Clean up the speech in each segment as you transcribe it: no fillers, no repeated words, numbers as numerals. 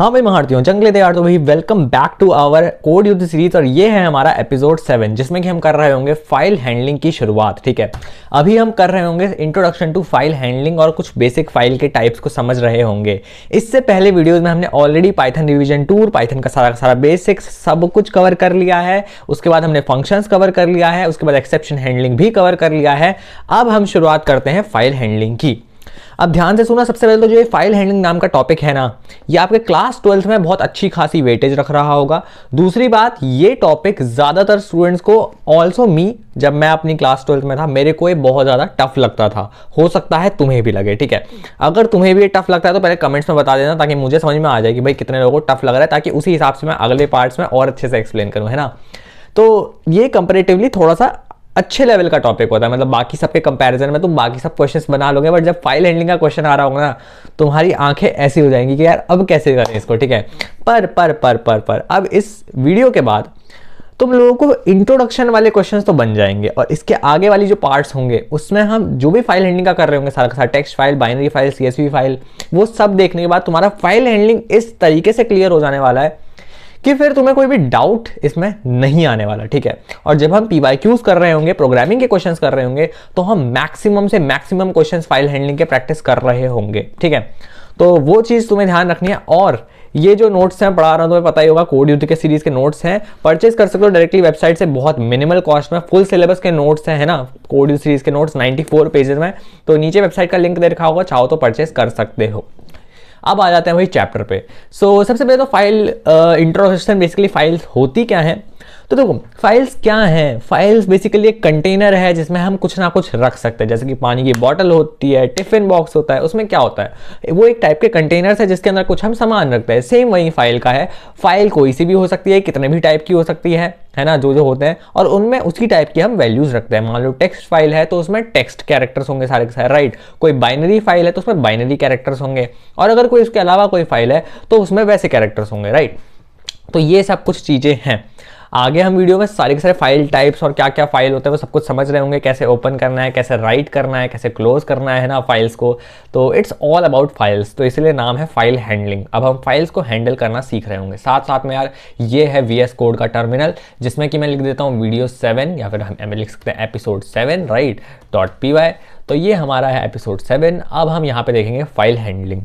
हाँ भाई, मैं हारती हूँ जंगले तैयार। तो भाई welcome back to our code युद्ध सीरीज और ये है हमारा एपिसोड 7 जिसमें कि हम कर रहे होंगे फाइल हैंडलिंग की शुरुआत। ठीक है, अभी हम कर रहे होंगे इंट्रोडक्शन टू फाइल हैंडलिंग और कुछ बेसिक फाइल के टाइप्स को समझ रहे होंगे। इससे पहले वीडियोज में हमने already Python revision tour, Python का सारा बेसिक्स सब कुछ कवर कर लिया है। उसके बाद हमने फंक्शंस कवर कर लिया है, उसके बाद एक्सेप्शन हैंडलिंग भी कवर कर लिया है। अब हम शुरुआत करते हैं फाइल हैंडलिंग की। अब ध्यान से सुना, सबसे पहले तो जो ये फाइल हैंडलिंग नाम का टॉपिक है ना, ये आपके क्लास 12th में बहुत अच्छी खासी वेटेज रख रहा होगा। दूसरी बात, ये टॉपिक ज्यादातर स्टूडेंट्स को, ऑल्सो मी, जब मैं अपनी क्लास 12th में था मेरे को ये बहुत ज्यादा टफ लगता था। हो सकता है तुम्हें भी लगे। ठीक है, अगर तुम्हें भी ये टफ लगता है तो पहले कमेंट्स में बता देना ताकि मुझे समझ में आ जाए कि भाई कितने लोगों को टफ लग रहा है, ताकि उसी हिसाब से मैं अगले पार्ट्स में और अच्छे से एक्सप्लेन करूँ, है ना। तो ये कंपेरेटिवली थोड़ा सा अच्छे लेवल का टॉपिक होता है, मतलब बाकी सबके कंपैरिजन में तुम बाकी सब क्वेश्चंस बना लोगे, बट जब फाइल हैंडलिंग का क्वेश्चन आ रहा होगा ना, तुम्हारी आंखें ऐसी हो जाएंगी कि यार अब कैसे करें इसको। ठीक है, पर अब इस वीडियो के बाद तुम लोगों को इंट्रोडक्शन वाले क्वेश्चंस तो बन जाएंगे, और इसके आगे वाली जो पार्ट्स होंगे उसमें हम जो भी फाइल हैंडलिंग का कर रहे होंगे, सारा का सारा text file, binary file, CSV file, वो सब देखने के बाद तुम्हारा फाइल हैंडलिंग इस तरीके से क्लियर हो जाने वाला है कि फिर तुम्हें कोई भी डाउट इसमें नहीं आने वाला। ठीक है, और जब हम PYQs कर रहे होंगे, प्रोग्रामिंग के क्वेश्चंस कर रहे होंगे, तो हम मैक्सिमम से मैक्सिमम क्वेश्चंस फाइल हैंडलिंग के प्रैक्टिस कर रहे होंगे। ठीक है, तो वो चीज तुम्हें ध्यान रखनी है। और ये जो नोट्स हैं पढ़ा रहा हूं, तुम्हें पता ही होगा, कोड युद्ध के सीरीज के नोट्स हैं, परचेज कर सकते हो डायरेक्टली वेबसाइट से, बहुत मिनिमल कॉस्ट में। फुल सिलेबस के नोट्स हैं, है ना, कोड युद्ध सीरीज के नोट्स 94 पेजेस में। तो नीचे वेबसाइट का लिंक दे रखा होगा, चाहो तो परचेज कर सकते हो। अब आ जाते हैं वही चैप्टर पे। सबसे पहले तो फाइल इंट्रोडक्शन, बेसिकली फाइल्स होती क्या है। तो देखो, फाइल्स क्या हैं। फाइल्स बेसिकली एक कंटेनर है जिसमें हम कुछ ना कुछ रख सकते हैं, जैसे कि पानी की बोतल होती है, टिफिन बॉक्स होता है, उसमें क्या होता है, वो एक टाइप के कंटेनर्स है जिसके अंदर कुछ हम सामान रखते हैं। सेम वही फाइल का है। फाइल कोई सी भी हो सकती है, कितने भी टाइप की हो सकती है ना, जो होते हैं, और उनमें उसी टाइप की हम वैल्यूज रखते हैं। मान लो टेक्स्ट फाइल है तो उसमें टेक्स्ट कैरेक्टर्स होंगे सारे के सारे, राइट। कोई बाइनरी फाइल है तो उसमें बाइनरी कैरेक्टर्स होंगे, और अगर कोई इसके अलावा कोई फाइल है तो उसमें वैसे कैरेक्टर्स होंगे, राइट। तो ये सब कुछ चीजें हैं। आगे हम वीडियो में सारे के सारे फाइल टाइप्स और क्या क्या फाइल होते हैं वो सब कुछ समझ रहे होंगे, कैसे ओपन करना है, कैसे राइट करना है, कैसे क्लोज करना है ना फाइल्स को। तो इट्स ऑल अबाउट फाइल्स, तो इसलिए नाम है फाइल हैंडलिंग। अब हम फाइल्स को हैंडल करना सीख रहे होंगे। साथ साथ में यार ये है VS कोड का टर्मिनल, जिसमें कि मैं लिख देता हूँ वीडियो 7, या फिर हम लिख सकते हैं एपिसोड 7, राइट, .py। तो ये हमारा है एपिसोड 7। अब हम यहाँ पे देखेंगे फाइल हैंडलिंग।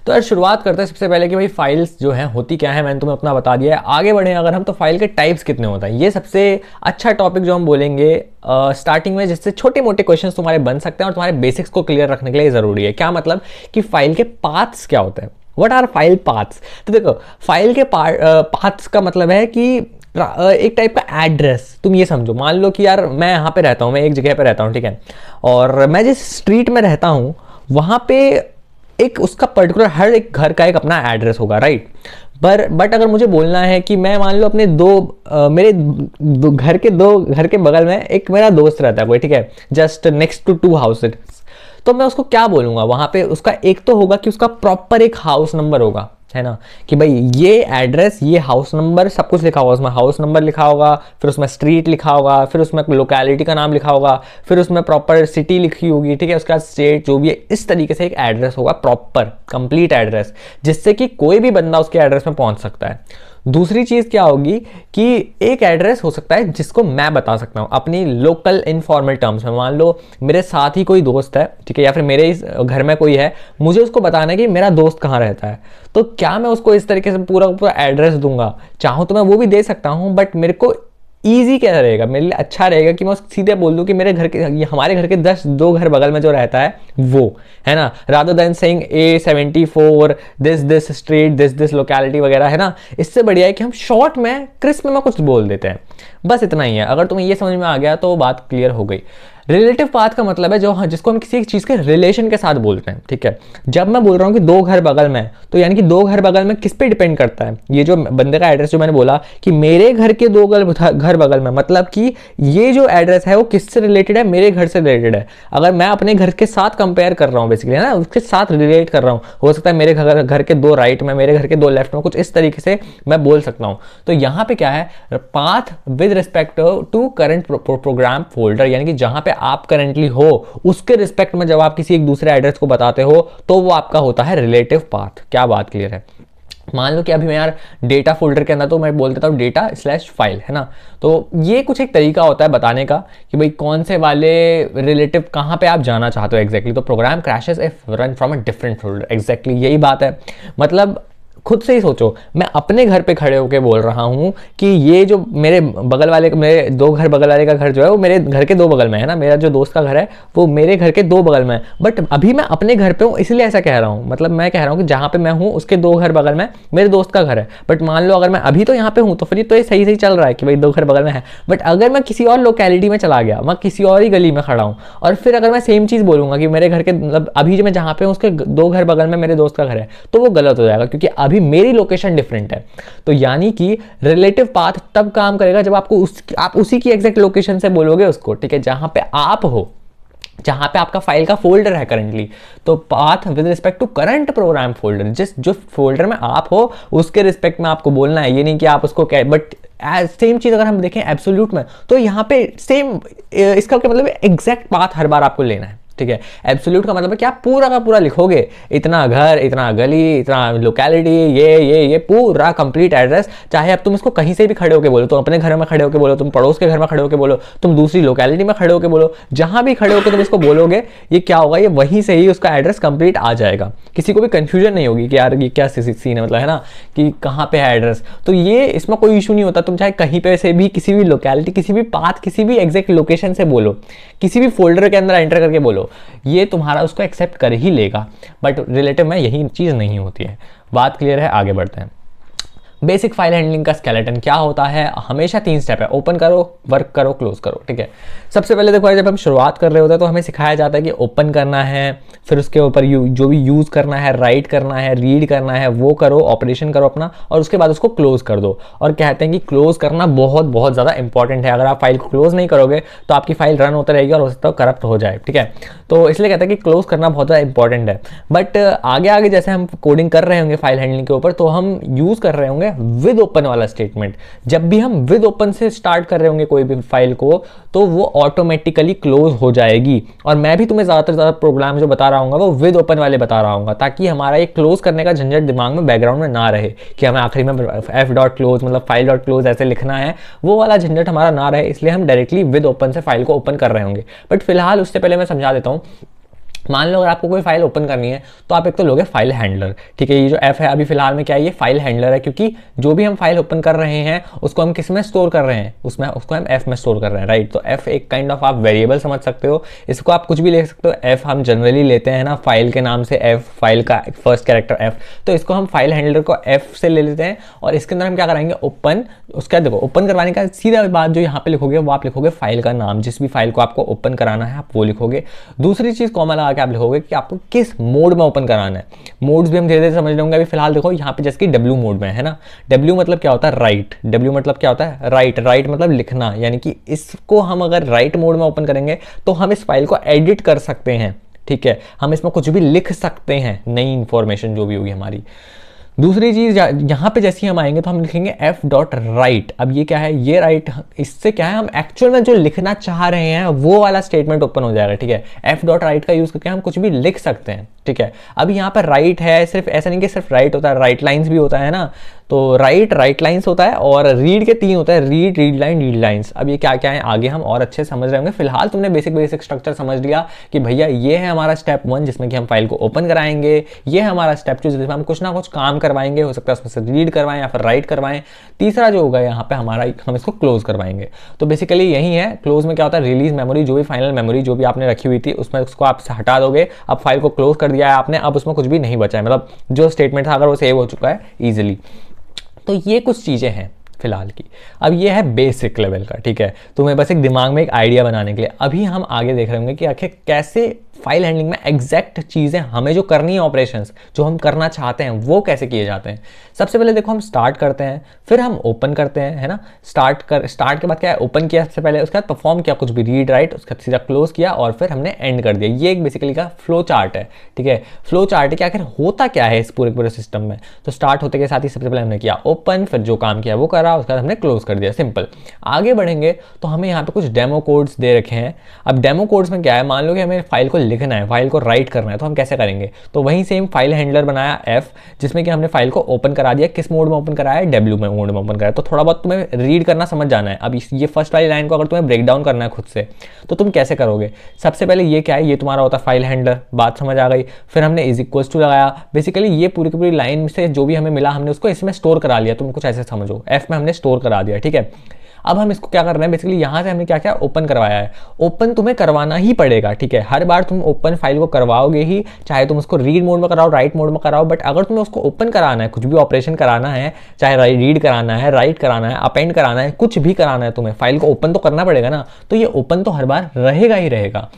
तो यार शुरुआत करते हैं सबसे पहले कि भाई फाइल्स जो है होती क्या है, मैंने तुम्हें अपना बता दिया है। आगे बढ़े अगर हम, तो फाइल के टाइप्स कितने होता है, ये सबसे अच्छा टॉपिक जो हम बोलेंगे स्टार्टिंग में, जिससे छोटे मोटे क्वेश्चंस तुम्हारे बन सकते हैं और तुम्हारे बेसिक्स को क्लियर रखने के लिए जरूरी है। क्या मतलब कि फाइल के पाथ्स क्या होते हैं, व्हाट आर फाइल पाथ्स। तो देखो, फाइल के पाथ्स का मतलब है कि एक टाइप का एड्रेस। तुम ये समझो, मान लो कि यार मैं यहाँ पे रहता हूँ, मैं एक जगह पे रहता हूँ, ठीक है, और मैं जिस स्ट्रीट में रहता हूँ वहां पे एक उसका पर्टिकुलर हर एक घर का एक अपना एड्रेस होगा, राइट। बट अगर मुझे बोलना है कि मैं मान लो अपने मेरे घर के बगल में एक मेरा दोस्त रहता है कोई, ठीक है, जस्ट नेक्स्ट टू 2 हाउसेस, तो मैं उसको क्या बोलूंगा वहां पे। उसका एक तो होगा कि उसका प्रॉपर एक हाउस नंबर होगा, है ना, कि भाई ये एड्रेस, ये हाउस नंबर, सब कुछ लिखा होगा उसमें। हाउस नंबर लिखा होगा, फिर उसमें स्ट्रीट लिखा होगा, फिर उसमें लोकेलिटी का नाम लिखा होगा, फिर उसमें प्रॉपर सिटी लिखी होगी, ठीक है, उसका स्टेट जो भी है, इस तरीके से एक एड्रेस होगा, प्रॉपर कंप्लीट एड्रेस, जिससे कि कोई भी बंदा उसके एड्रेस में पहुंच सकता है। दूसरी चीज क्या होगी कि एक एड्रेस हो सकता है जिसको मैं बता सकता हूं अपनी लोकल इनफॉर्मल टर्म्स में। मान लो मेरे साथ ही कोई दोस्त है, ठीक है, या फिर मेरे इस घर में कोई है, मुझे उसको बताना है कि मेरा दोस्त कहाँ रहता है, तो क्या मैं उसको इस तरीके से पूरा एड्रेस दूंगा। चाहूं तो मैं वो भी दे सकता हूं, बट मेरे को ईजी क्या रहेगा, मेरे लिए अच्छा रहेगा कि मैं सीधे बोल दूं कि हमारे घर के 2 घर बगल में जो रहता है वो, है ना, rather than saying A74 this street this locality वगैरह, है ना। इससे बढ़िया है कि हम शॉर्ट में क्रिस्प में कुछ बोल देते हैं। बस इतना ही है। अगर तुम्हें ये समझ में आ गया तो बात क्लियर हो गई। रिलेटिव पाथ का मतलब है जिसको हम किसी चीज के रिलेशन के साथ बोलते हैं, ठीक है। जब मैं बोल रहा हूं कि 2 घर बगल में, तो यानी कि 2 घर बगल में किस पे डिपेंड करता है, ये जो बंदे का एड्रेस जो मैंने बोला कि मेरे घर के 2 घर बगल में, मतलब कि ये जो एड्रेस है वो किससे रिलेटेड है, मेरे घर से रिलेटेड है। अगर मैं अपने घर के साथ कंपेयर कर रहा हूँ बेसिकली, है ना, उसके साथ रिलेट कर रहा हूँ, हो सकता है मेरे घर के 2 राइट में, मेरे घर के 2 लेफ्ट में, कुछ इस तरीके से मैं बोल सकता हूँ। तो यहाँ पे क्या है, path with respect to current program folder, यानी कि जहां पे आप करेंटली हो उसके रिस्पेक्ट में जब आप किसी एक दूसरे एड्रेस को बताते हो तो वो आपका होता है रिलेटिव पाथ। क्या बात क्लियर है? मान लो कि अभी मैं यार डेटा फोल्डर के अंदर तो मैं बोल देता हूँ डेटा स्लैश फाइल, है ना। तो ये कुछ एक तरीका होता है बताने का कि भाई कौन से वाले रिलेटिव कहाँ पे आप जाना चाहते हो एग्जैक्टली। तो program crashes if run from a different folder, exactly यही बात है। मतलब खुद से ही सोचो, मैं अपने घर पे खड़े होकर बोल रहा हूँ कि ये जो मेरे बगल वाले, मेरे 2 घर बगल वाले का घर जो है वो मेरे घर के 2 बगल में है ना, मेरा जो दोस्त का घर है वो मेरे घर के 2 बगल में है। बट अभी मैं अपने घर पे हूँ इसलिए ऐसा कह रहा हूँ, मतलब मैं कह रहा हूँ कि जहाँ पे मैं हूँ उसके 2 घर बगल में मेरे दोस्त का घर है। बट मान लो अगर मैं अभी तो यहाँ पे हूँ तो फिर तो ये सही सही चल रहा है कि भाई 2 घर बगल में है। बट अगर मैं किसी और लोकेलिटी में चला गया, मैं किसी और ही गली में खड़ा हूँ और फिर अगर मैं सेम चीज़ बोलूँगा कि मेरे घर के, मतलब अभी जो मैं जहाँ पे हूँ उसके 2 घर बगल में मेरे दोस्त का घर है, तो वो गलत हो जाएगा क्योंकि अभी मेरी लोकेशन डिफरेंट है। तो यानी कि रिलेटिव पाथ तब काम करेगा जब आपको आप उसी की एग्जैक्ट लोकेशन से बोलोगे उसको, ठीक है, जहां पे आप हो, जहां पे आपका फाइल का फोल्डर है करंटली। तो path with respect to current program folder, जिस जो फोल्डर में आप हो उसके रिस्पेक्ट में आपको बोलना है। ये नहीं कि आप उसको बट सेम चीज अगर हम देखें एब्सोल्यूट में तो यहाँ पे सेम, इसका क्या मतलब एग्जैक्ट पाथ हर बार आपको लेना है, ठीक है। एब्सोल्यूट का मतलब है कि आप पूरा का पूरा लिखोगे, इतना घर, इतना गली, इतना लोकेलिटी, ये पूरा कंप्लीट एड्रेस। चाहे अब तुम इसको कहीं से भी खड़े होके बोलो, तुम अपने घर में खड़े होके बोलो, तुम पड़ोस के घर में खड़े होके बोलो, तुम दूसरी लोकेलिटी में खड़े होके बोलो, जहां भी खड़े होके तुम इसको बोलोगे, ये क्या होगा, ये वहीं से ही उसका एड्रेस कंप्लीट आ जाएगा। किसी को भी कंफ्यूजन नहीं होगी कि यार ये क्या सीन है, मतलब है ना कि कहाँ पे है एड्रेस। तो ये इसमें कोई इशू नहीं होता, तुम चाहे कहीं पे से भी किसी भी लोकेलिटी, किसी भी पाथ, किसी भी एग्जैक्ट लोकेशन से बोलो, किसी भी फोल्डर के अंदर एंटर करके बोलो, ये तुम्हारा उसको एक्सेप्ट कर ही लेगा। बट रिलेटिव में यही चीज़ नहीं होती है। बात क्लियर है? आगे बढ़ते हैं। बेसिक फाइल हैंडलिंग का स्केलेटन क्या होता है? हमेशा 3 स्टेप है, ओपन करो, वर्क करो, क्लोज करो, ठीक है। सबसे पहले देखो जब हम शुरुआत कर रहे होते हैं तो हमें सिखाया जाता है कि ओपन करना है, फिर उसके ऊपर जो भी यूज़ करना है, राइट करना है, रीड करना है, वो करो, ऑपरेशन करो अपना, और उसके बाद उसको क्लोज कर दो। और कहते हैं कि क्लोज करना बहुत बहुत ज़्यादा इंपॉर्टेंट है। अगर आप फाइल को क्लोज नहीं करोगे तो आपकी फाइल रन होता रहेगी और हो सकता है करप्ट हो जाए, ठीक है। तो इसलिए कहते हैं कि क्लोज करना बहुत ज़्यादा इंपॉर्टेंट है। बट आगे आगे जैसे हम कोडिंग कर रहे होंगे फाइल हैंडलिंग के ऊपर, तो हम यूज़ कर रहे होंगे विद ओपन वाला स्टेटमेंट। जब भी हम विद ओपन से स्टार्ट कर रहे होंगे कोई भी फाइल को, तो वो ऑटोमेटिकली क्लोज हो जाएगी। और मैं भी तुम्हें ज़्यादातर ज़्यादा प्रोग्राम जो बता रहा हूँ वो विद ओपन वाले बता रहा हूँ, ताकि हमारा ये क्लोज करने का झंझट दिमाग में बैकग्राउंड में ना रहे कि हमें आखिरी में f.close मतलब फाइल डॉट क्लोज ऐसे लिखना है, वो वाला झंझट हमारा ना रहे। इसलिए हम डायरेक्टली विद ओपन से फाइल को ओपन कर रहे होंगे। बट फिलहाल उससे पहले मैं समझा देता हूँ। मान लो अगर आपको कोई फाइल ओपन करनी है तो आप एक तो लोगे फाइल हैंडलर, ठीक है। ये जो एफ है अभी फिलहाल में क्या है, ये फाइल हैंडलर है, क्योंकि जो भी हम फाइल ओपन कर रहे हैं उसको हम किस में स्टोर कर रहे हैं, उसमें उसको हम एफ में स्टोर कर रहे हैं, राइट। तो एफ एक काइंड ऑफ आप वेरिएबल समझ सकते हो, इसको आप कुछ भी ले सकते हो। एफ हम जनरली लेते हैं ना फाइल के नाम से, एफ फाइल का फर्स्ट कैरेक्टर एफ, तो इसको हम फाइल हैंडलर को एफ से ले लेते हैं। और इसके अंदर हम क्या कराएंगे, ओपन। उसका देखो ओपन करवाने का सीधा बात जो यहाँ पे लिखोगे वो आप लिखोगे फाइल का नाम, जिस भी फाइल को आपको ओपन कराना है आप वो लिखोगे। दूसरी चीज कॉमा लगा के आप लिखोगे कि आपको किस मोड में ओपन कराना है। मोड्स भी हम धीरे धीरे समझ लेंगे। अभी फिलहाल देखो यहाँ पे जैसे कि डब्ल्यू मोड में है ना, डब्ल्यू मतलब क्या होता है, राइट। डब्ल्यू मतलब क्या होता है, राइट। राइट मतलब लिखना, यानी कि इसको हम अगर राइट मोड में ओपन करेंगे तो हम इस फाइल को एडिट कर सकते हैं, ठीक है। हम इसमें कुछ भी लिख सकते हैं, नई इंफॉर्मेशन जो भी होगी हमारी। दूसरी चीज यहाँ पे जैसे ही हम आएंगे तो हम लिखेंगे f.write। अब ये क्या है, ये राइट, इससे क्या है, हम एक्चुअल में जो लिखना चाह रहे हैं वो वाला स्टेटमेंट ओपन हो जाएगा, ठीक है। f.write का यूज करके हम कुछ भी लिख सकते हैं, ठीक है। अब यहाँ पर राइट है, सिर्फ ऐसा नहीं कि सिर्फ राइट होता है, राइट लाइन्स भी होता है ना। तो राइट लाइन्स होता है, और रीड के 3 होता है, रीड लाइन, रीड लाइन्स। अब ये क्या क्या है आगे हम और अच्छे समझ रहे होंगे। फिलहाल तुमने बेसिक स्ट्रक्चर समझ लिया कि भैया ये है हमारा स्टेप 1 जिसमें कि हम फाइल को ओपन कराएंगे, ये है हमारा स्टेप 2 जिसमें हम कुछ ना कुछ काम करवाएंगे, हो सकता है उसमें से रीड करवाएं या फिर राइट करवाएं। तीसरा जो होगा यहाँ पे हमारा, हम इसको क्लोज करवाएंगे। तो बेसिकली यही है। क्लोज में क्या होता है, रिलीज मेमोरी, जो भी फाइनल मेमोरी जो भी आपने रखी हुई थी उसमें उसको आप हटा दोगे। अब फाइल को क्लोज कर दिया है आपने, अब उसमें कुछ भी नहीं बचा है, मतलब जो स्टेटमेंट था अगर वो सेव हो चुका है ईजिली। तो ये कुछ चीज़ें हैं फिलहाल की। अब ये है बेसिक लेवल का, ठीक है। तुम्हें बस एक दिमाग में एक आइडिया बनाने के लिए। अभी हम आगे देख रहे होंगे कि आखिर कैसे फाइल हैंडलिंग में एग्जैक्ट चीज़ें हमें जो करनी है, ऑपरेशंस जो हम करना चाहते हैं वो कैसे किए जाते हैं। सबसे पहले देखो हम स्टार्ट करते हैं, फिर हम ओपन करते हैं, है ना। स्टार्ट के बाद क्या है, ओपन किया सबसे पहले, उसके बाद परफॉर्म किया कुछ भी, रीड राइट, उसके बाद सीधा क्लोज किया और फिर हमने एंड कर दिया। ये एक बेसिकली का फ्लो चार्ट है, ठीक है। फ्लो चार्ट है कि आखिर होता क्या है इस पूरे सिस्टम में। तो स्टार्ट होते के साथ ही सबसे पहले हमने किया ओपन, फिर जो काम किया वो करा, उसके बाद हमने क्लोज कर दिया, सिंपल। आगे बढ़ेंगे तो हमें यहाँ पे कुछ डेमो कोड्स दे रखे हैं। अब डेमो कोड्स में क्या है, मान लो कि हमें फाइल को लिखना है, फाइल को राइट करना है, तो हम कैसे करेंगे। तो वहीं सेम फाइल हैंडलर बनाया एफ, जिसमें कि हमने फाइल को ओपन करा दिया। किस मोड में ओपन कराया है, डब्ल्यू में मोड में ओपन कराया। तो थोड़ा बहुत तुम्हें रीड करना समझ जाना है। अब ये फर्स्ट वाली लाइन को अगर तुम्हें ब्रेक डाउन करना है खुद से, तो तुम कैसे करोगे। सबसे पहले ये क्या है, ये तुम्हारा होता है फाइल हैंडलर, बात समझ आ गई। फिर हमने इज इक्वल्स टू लगाया, बेसिकली ये पूरी की पूरी लाइन से जो भी हमें मिला हमने उसको इसमें स्टोर करा लिया। तुम कुछ ऐसे समझो, एफ में हमने स्टोर करा दिया, ठीक है। अब हम इसको क्या कर रहे हैं, बेसिकली यहाँ से हमने क्या क्या ओपन करवाया है। ओपन तुम्हें करवाना ही पड़ेगा, ठीक है। हर बार तुम ओपन फाइल को करवाओगे ही, चाहे तुम उसको रीड मोड में कराओ, राइट मोड में कराओ, बट अगर तुम्हें उसको ओपन कराना है, कुछ भी ऑपरेशन कराना है, चाहे रीड कराना है, राइट कराना है, अपेंड कराना है, कुछ भी कराना है, तुम्हें फाइल को ओपन तो करना पड़ेगा ना। तो ये ओपन तो हर बार रहेगा ही रहेगा।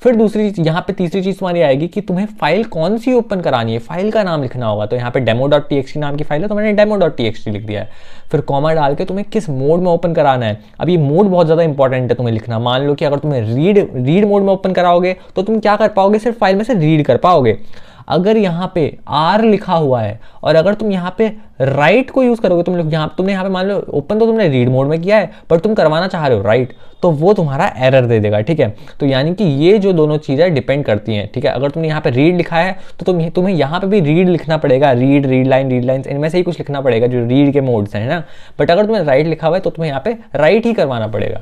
फिर दूसरी यहाँ पे तीसरी चीज तुम्हारी आएगी कि तुम्हें फाइल कौन सी ओपन करानी है, फाइल का नाम लिखना होगा। तो यहाँ पे demo.txt नाम की फाइल है, तो मैंने demo.txt लिख दिया है। फिर कॉमा डाल के तुम्हें किस मोड में ओपन कराना है। अब ये मोड बहुत ज़्यादा इंपॉर्टेंट है तुम्हें लिखना। मान लो कि अगर तुम्हें रीड मोड में ओपन कराओगे तो तुम क्या कर पाओगे, सिर्फ फाइल में से रीड कर पाओगे। अगर यहाँ पे आर लिखा हुआ है और अगर तुम यहाँ पे राइट को यूज करोगे, तुमने यहाँ पे मान लो ओपन तो तुमने रीड मोड में किया है पर तुम करवाना चाह रहे हो राइट, तो वो तुम्हारा एरर दे देगा, ठीक है। तो यानी कि ये जो दोनों चीजें डिपेंड करती हैं, ठीक है। अगर तुमने यहाँ पे रीड लिखा है तो तुम्हें यहाँ पे भी रीड लिखना पड़ेगा, रीड लाइन्स, इनमें से ही कुछ लिखना पड़ेगा जो रीड के मोड्स हैं, है ना। बट अगर तुम्हें राइट लिखा हुआ है तो तुम्हें यहाँ पे राइट ही करवाना पड़ेगा।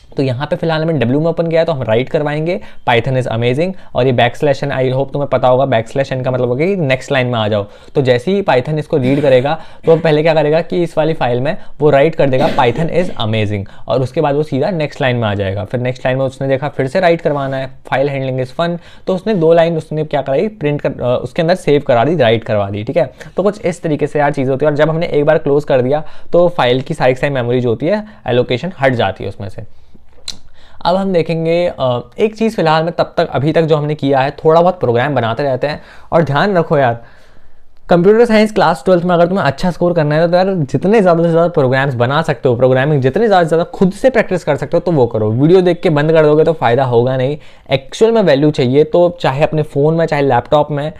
तो यहाँ पे फिलहाल हमें डब्ल्यू में ओपन किया है तो हम राइट करवाएंगे, पाइथन इज अमेजिंग। और ये बैकस्लैश, आई होप तुम्हें पता होगा बैकस्लैश एन का मतलब होगा कि नेक्स्ट लाइन में आ जाओ। तो जैसे ही पाइथन इसको रीड करेगा तो पहले क्या करेगा कि इस वाली फाइल में वो राइट कर देगा पाइथन इज अमेजिंग, और उसके बाद वो सीधा नेक्स्ट लाइन में आ जाएगा। फिर नेक्स्ट लाइन में उसने देखा फिर से राइट करवाना है, फाइल हैंडलिंग इज फन, तो उसने 2 लाइन उसने क्या कराई, प्रिंट कर उसके अंदर सेव करा दी, राइट करवा दी, ठीक है। तो कुछ इस तरीके से यार चीज़ होती है। और जब हमने एक बार क्लोज कर दिया तो फाइल की सारी मेमोरी जो होती है एलोकेशन हट जाती है उसमें से। अब हम देखेंगे एक चीज़ फिलहाल में अभी तक जो हमने किया है, थोड़ा बहुत प्रोग्राम बनाते रहते हैं। और ध्यान रखो यार, कंप्यूटर साइंस क्लास 12th में अगर तुम्हें अच्छा स्कोर करना है तो यार जितने ज़्यादा से ज़्यादा प्रोग्राम्स बना सकते हो, प्रोग्रामिंग जितने ज़्यादा से ज़्यादा खुद से प्रैक्टिस कर सकते हो तो वो करो। वीडियो देख के बंद कर दोगे तो फ़ायदा होगा नहीं। एक्चुअल में वैल्यू चाहिए तो चाहे अपने फ़ोन में चाहे लैपटॉप में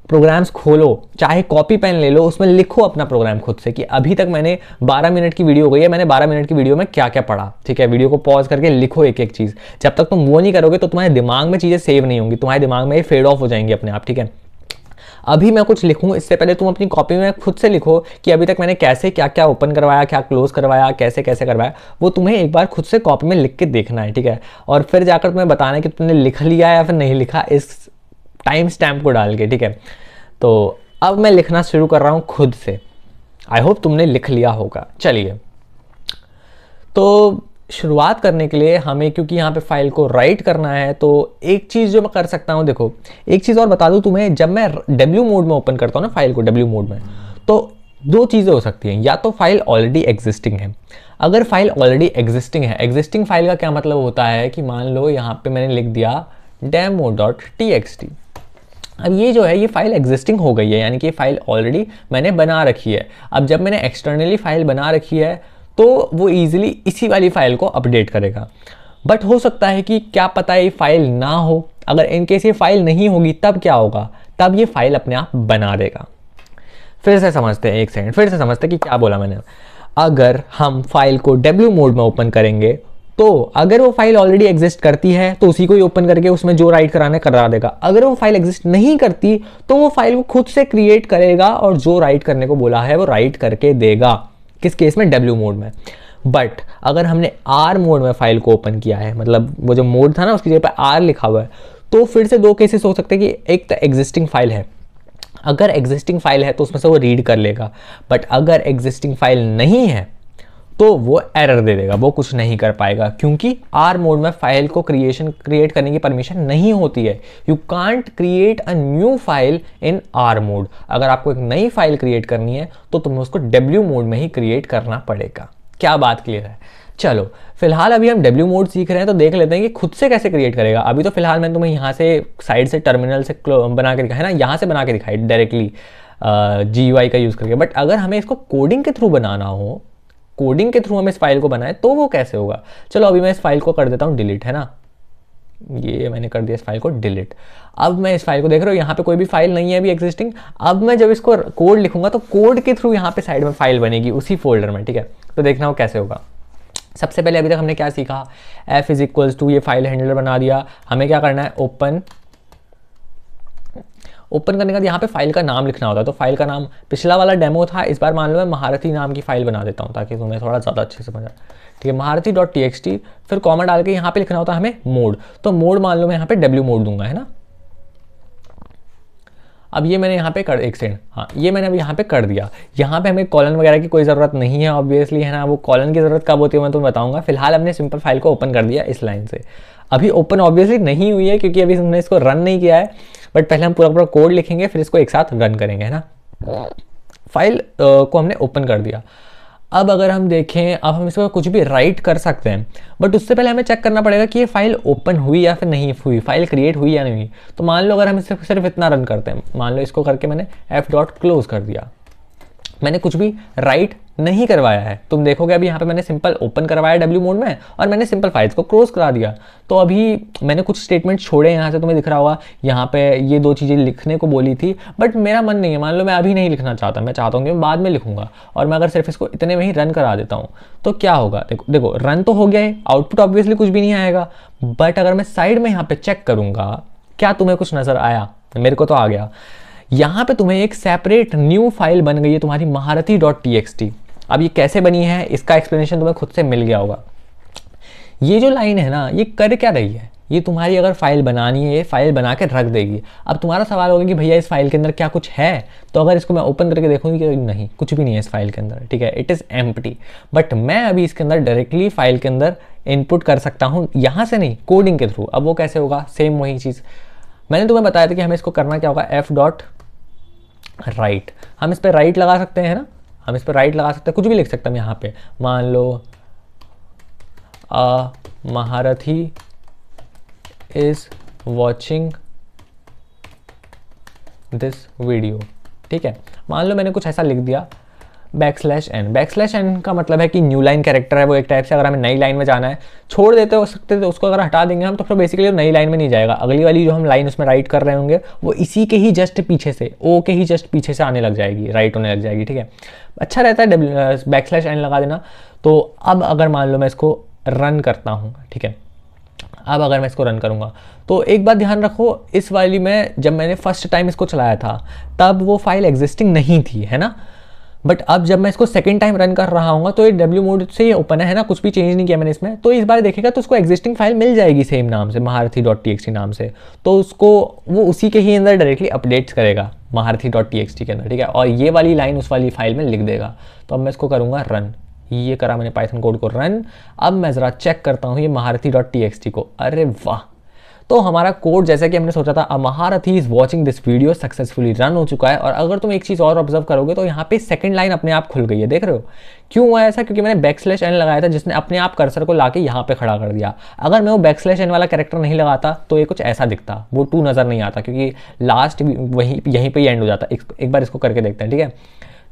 प्रोग्राम्स खोलो, चाहे कॉपी पेन ले लो, उसमें लिखो अपना प्रोग्राम खुद से कि अभी तक मैंने 12 मिनट की वीडियो हो गई है, मैंने 12 मिनट की वीडियो में क्या क्या पढ़ा, ठीक है। वीडियो को पॉज करके लिखो एक एक चीज़। जब तक तुम वो नहीं करोगे तो तुम्हारे दिमाग में चीज़ें सेव नहीं होंगी, तुम्हारे दिमाग में ये फेड ऑफ हो जाएंगी अपने आप, ठीक है। अभी मैं कुछ लिखूँ इससे पहले तुम अपनी कॉपी में खुद से लिखो कि अभी तक मैंने कैसे क्या क्या ओपन करवाया, क्या क्लोज करवाया, कैसे कैसे करवाया, वो तुम्हें एक बार खुद से कॉपी में लिख के देखना है, ठीक है। और फिर जाकर तुम्हें बताना है कि तुमने लिख लिया या फिर नहीं लिखा, इस टाइम स्टैम्प को डाल के, ठीक है। तो अब मैं लिखना शुरू कर रहा हूं खुद से। आई होप तुमने लिख लिया होगा। चलिए, तो शुरुआत करने के लिए हमें, क्योंकि यहाँ पे फाइल को राइट करना है, तो एक चीज़ जो मैं कर सकता हूँ, देखो एक चीज़ और बता दूँ तुम्हें, जब मैं डब्ल्यू मोड में ओपन करता हूँ ना फाइल को, डब्ल्यू मोड में, तो 2 चीज़ें हो सकती हैं। या तो फाइल ऑलरेडी एग्जिस्टिंग है। अगर फाइल ऑलरेडी एग्जिस्टिंग है, एग्जिस्टिंग फाइल का क्या मतलब होता है कि मान लो यहाँ पे मैंने लिख दिया demo.txt। अब ये जो है ये फाइल एग्जिस्टिंग हो गई है, यानी कि ये फाइल ऑलरेडी मैंने बना रखी है। अब जब मैंने एक्सटर्नली फाइल बना रखी है तो वो ईजिली इसी वाली फाइल को अपडेट करेगा। बट हो सकता है कि क्या पता ये फाइल ना हो, अगर इनकेस ये फाइल नहीं होगी तब क्या होगा, तब ये फाइल अपने आप बना देगा। फिर से समझते हैं, एक सेकंड फिर से समझते हैं कि क्या बोला मैंने। अगर हम फाइल को डब्ल्यू मोड में ओपन करेंगे तो अगर वो फाइल ऑलरेडी एग्जिस्ट करती है तो उसी को ही ओपन करके उसमें जो राइट कराना है करा देगा। अगर वो फाइल एग्जिस्ट नहीं करती तो वो फाइल को खुद से क्रिएट करेगा और जो राइट करने को बोला है वो राइट करके देगा। किस केस में, डब्ल्यू मोड में। बट अगर हमने आर मोड में फाइल को ओपन किया है, मतलब वो जो मोड था ना उसकी जगह पे आर लिखा हुआ है, तो फिर से 2 केसेस हो सकते हैं कि एक तो एग्जिस्टिंग फाइल है, अगर एग्जिस्टिंग फाइल है तो उसमें से वो रीड कर लेगा। बट अगर एग्जिस्टिंग फाइल नहीं है तो वो एरर दे देगा, वो कुछ नहीं कर पाएगा, क्योंकि आर मोड में फाइल को क्रिएट करने की परमिशन नहीं होती है। You can't create a new file in are mode. अगर आपको एक नई फाइल क्रिएट करनी है तो तुम्हें उसको डब्ल्यू मोड में ही क्रिएट करना पड़ेगा। क्या बात क्लियर है? चलो फिलहाल अभी हम डब्ल्यू मोड सीख रहे हैं, तो देख लेते हैं कि खुद से कैसे क्रिएट करेगा। अभी तो फिलहाल मैंने तुम्हें यहाँ से साइड से टर्मिनल से बना के दिखाया है ना, यहाँ से बना के दिखाई डायरेक्टली GUI का यूज़ करके। बट अगर हमें इसको कोडिंग के थ्रू बनाना हो, कोडिंग के थ्रू हमें इस फाइल को बनाए, तो वो कैसे होगा? चलो अभी मैं इस फाइल को कर देता हूँ डिलीट, है ना, ये मैंने कर दिया इस फाइल को डिलीट। अब मैं इस फाइल को देख रहे हो, यहाँ पे कोई भी फाइल नहीं है अभी एग्जिस्टिंग। अब मैं जब इसको कोड लिखूंगा तो कोड के थ्रू यहाँ पे साइड में फाइल बनेगी उसी फोल्डर में, ठीक है। तो देखना हो कैसे होगा। सबसे पहले अभी तक हमने क्या सीखा, F इज इक्वल्स टू, ये फाइल हैंडलर बना दिया। हमें क्या करना है, ओपन करने के बाद यहाँ पे फाइल का नाम लिखना होता है। तो फाइल का नाम, पिछला वाला डेमो था, इस बार मान लो मैं महारथी नाम की फाइल बना देता हूँ ताकि तुम्हें थोड़ा ज़्यादा अच्छे से समझ आए, ठीक है। महारथी.txt, फिर कॉमा डाल के यहाँ पे लिखना होता है हमें मोड। तो मोड मान लो मैं यहाँ पे W मोड दूंगा, है ना। अब ये मैंने यहाँ पे कर, एक सेकंड, हाँ ये मैंने अब यहाँ पे कर दिया। यहाँ पे हमें कॉलन वगैरह की कोई ज़रूरत नहीं है ऑब्वियसली, है ना। वो कॉलन की ज़रूरत कब होती है मैं तुम्हें बताऊंगा। फिलहाल हमने सिंपल फाइल को ओपन कर दिया इस लाइन से। अभी ओपन ऑब्वियसली नहीं हुई है क्योंकि अभी हमने इसको रन नहीं किया है, बट पहले हम पूरा कोड लिखेंगे फिर इसको एक साथ रन करेंगे, है ना। फाइल को हमने ओपन कर दिया। अब अगर हम देखें, अब हम इसको कुछ भी राइट कर सकते हैं, बट उससे पहले हमें चेक करना पड़ेगा कि ये फाइल ओपन हुई या फिर नहीं हुई, फाइल क्रिएट हुई या नहीं हुई। तो मान लो अगर हम इसे सिर्फ इतना रन करते हैं, मान लो इसको करके मैंने f.close कर दिया, मैंने कुछ भी राइट नहीं करवाया है। तुम देखोगे अभी यहाँ पे मैंने सिंपल ओपन करवाया W मोड में और मैंने सिंपल फाइल्स को क्लोज करा दिया। तो अभी मैंने कुछ स्टेटमेंट छोड़े यहाँ से, तुम्हें दिख रहा होगा यहाँ पे ये 2 चीज़ें लिखने को बोली थी, बट मेरा मन नहीं है, मान लो मैं अभी नहीं लिखना चाहता, मैं चाहता हूँ कि मैं बाद में लिखूंगा। और मैं अगर सिर्फ इसको इतने में ही रन करा देता हूँ तो क्या होगा, देखो रन तो हो गया है, आउटपुट ऑब्वियसली कुछ भी नहीं आएगा। बट अगर मैं साइड में यहाँ पे चेक करूंगा, क्या तुम्हें कुछ नजर आया? मेरे को तो आ गया। यहाँ पे तुम्हें एक सेपरेट न्यू फाइल बन गई है तुम्हारी महारथी.txt। अब ये कैसे बनी है इसका एक्सप्लेनेशन तुम्हें खुद से मिल गया होगा। ये जो लाइन है ना, ये कर क्या रही है, ये तुम्हारी अगर फाइल बनानी है, ये फाइल बना के रख देगी। अब तुम्हारा सवाल होगा कि भैया इस फाइल के अंदर क्या कुछ है? तो अगर इसको मैं ओपन करके देखूंगी कि नहीं, कुछ भी नहीं है इस फाइल के अंदर, ठीक है, इट इज़ एम्प्टी। बट मैं अभी इसके अंदर डायरेक्टली फाइल के अंदर इनपुट कर सकता हूँ, यहाँ से नहीं, कोडिंग के थ्रू। अब वो कैसे होगा, सेम वही चीज़ मैंने तुम्हें बताया था कि हमें इसको करना क्या होगा, f.write। हम इस पर राइट लगा सकते हैं ना, हम इस पर राइट लगा सकते हैं, कुछ भी लिख सकते हैं यहाँ पे। मान लो महारथी इज वॉचिंग दिस वीडियो, ठीक है। मान लो मैंने कुछ ऐसा लिख दिया, बैकस्लैश एन का मतलब है कि न्यू लाइन कैरेक्टर है वो एक टाइप से। अगर हमें नई लाइन में जाना है, छोड़ देते हो सकते थे उसको, अगर हटा देंगे हम तो फिर बेसिकली नई लाइन में नहीं जाएगा। अगली वाली जो हम लाइन उसमें राइट कर रहे होंगे वो इसी के ही जस्ट पीछे से, ओ के ही जस्ट पीछे से आने लग जाएगी, राइट होने लग जाएगी, ठीक है। अच्छा रहता है बैकस्लैश एन लगा देना। तो अब अगर मान लो मैं इसको रन करता हूँ, ठीक है, अब अगर मैं इसको रन करूँगा तो एक बात ध्यान रखो, इस वाली में जब मैंने फर्स्ट टाइम इसको चलाया था तब वो फाइल एग्जिस्टिंग नहीं थी, है ना। बट अब जब मैं इसको सेकंड टाइम रन कर रहा हूँ तो ये W मोड से ये ओपन है ना, कुछ भी चेंज नहीं किया मैंने इसमें। तो इस बार देखेगा तो उसको एग्जिस्टिंग फाइल मिल जाएगी सेम नाम से, महारथी.txt नाम से। तो उसको वो उसी के ही अंदर डायरेक्टली अपडेट्स करेगा महारथी.txt के अंदर, ठीक है। और ये वाली लाइन उस वाली फाइल में लिख देगा। तो अब मैं इसको करूँगा रन, ये करा मैंने पाइथन कोड को रन। अब मैं ज़रा चेक करता हूँ ये महारथी.txt को, अरे वाह। तो हमारा कोड जैसा कि हमने सोचा था, अ महारथी is watching this video successfully run हो चुका है। और अगर तुम एक चीज़ और ऑब्जर्व करोगे तो यहाँ पे सेकंड लाइन अपने आप खुल गई है, देख रहे हो। क्यों हुआ ऐसा? क्योंकि मैंने बैकस्लैश एन लगाया था जिसने अपने आप कर्सर को लाके यहाँ पे खड़ा कर दिया। अगर मैं वो बैकस्लैश एन वाला कैरेक्टर नहीं लगाता तो ये कुछ ऐसा दिखता, वो 2 नज़र नहीं आता, क्योंकि लास्ट वहीं यहीं पर ही एंड हो जाता। एक बार इसको करके देखते हैं, ठीक है।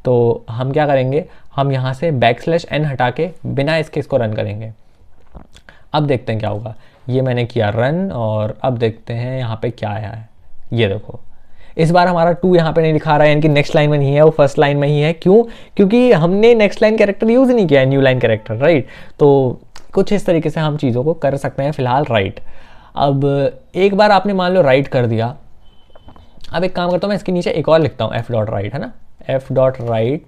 तो हम क्या करेंगे, हम यहाँ से बैकस्लैश एन हटा के बिना इसको रन करेंगे। अब देखते हैं क्या होगा। ये मैंने किया रन और अब देखते हैं यहाँ पे क्या आया है। ये देखो, इस बार हमारा 2 यहाँ पे नहीं दिखा रहा है, यानी कि नेक्स्ट लाइन में नहीं है, वो फर्स्ट लाइन में ही है। क्यों? क्योंकि हमने नेक्स्ट लाइन कैरेक्टर यूज़ नहीं किया है, न्यू लाइन कैरेक्टर, राइट। तो कुछ इस तरीके से हम चीज़ों को कर सकते हैं फिलहाल, राइट। अब एक बार आपने मान लो राइट कर दिया, अब एक काम करता हूँ मैं इसके नीचे एक और लिखता हूँ, f.write, है ना, f.write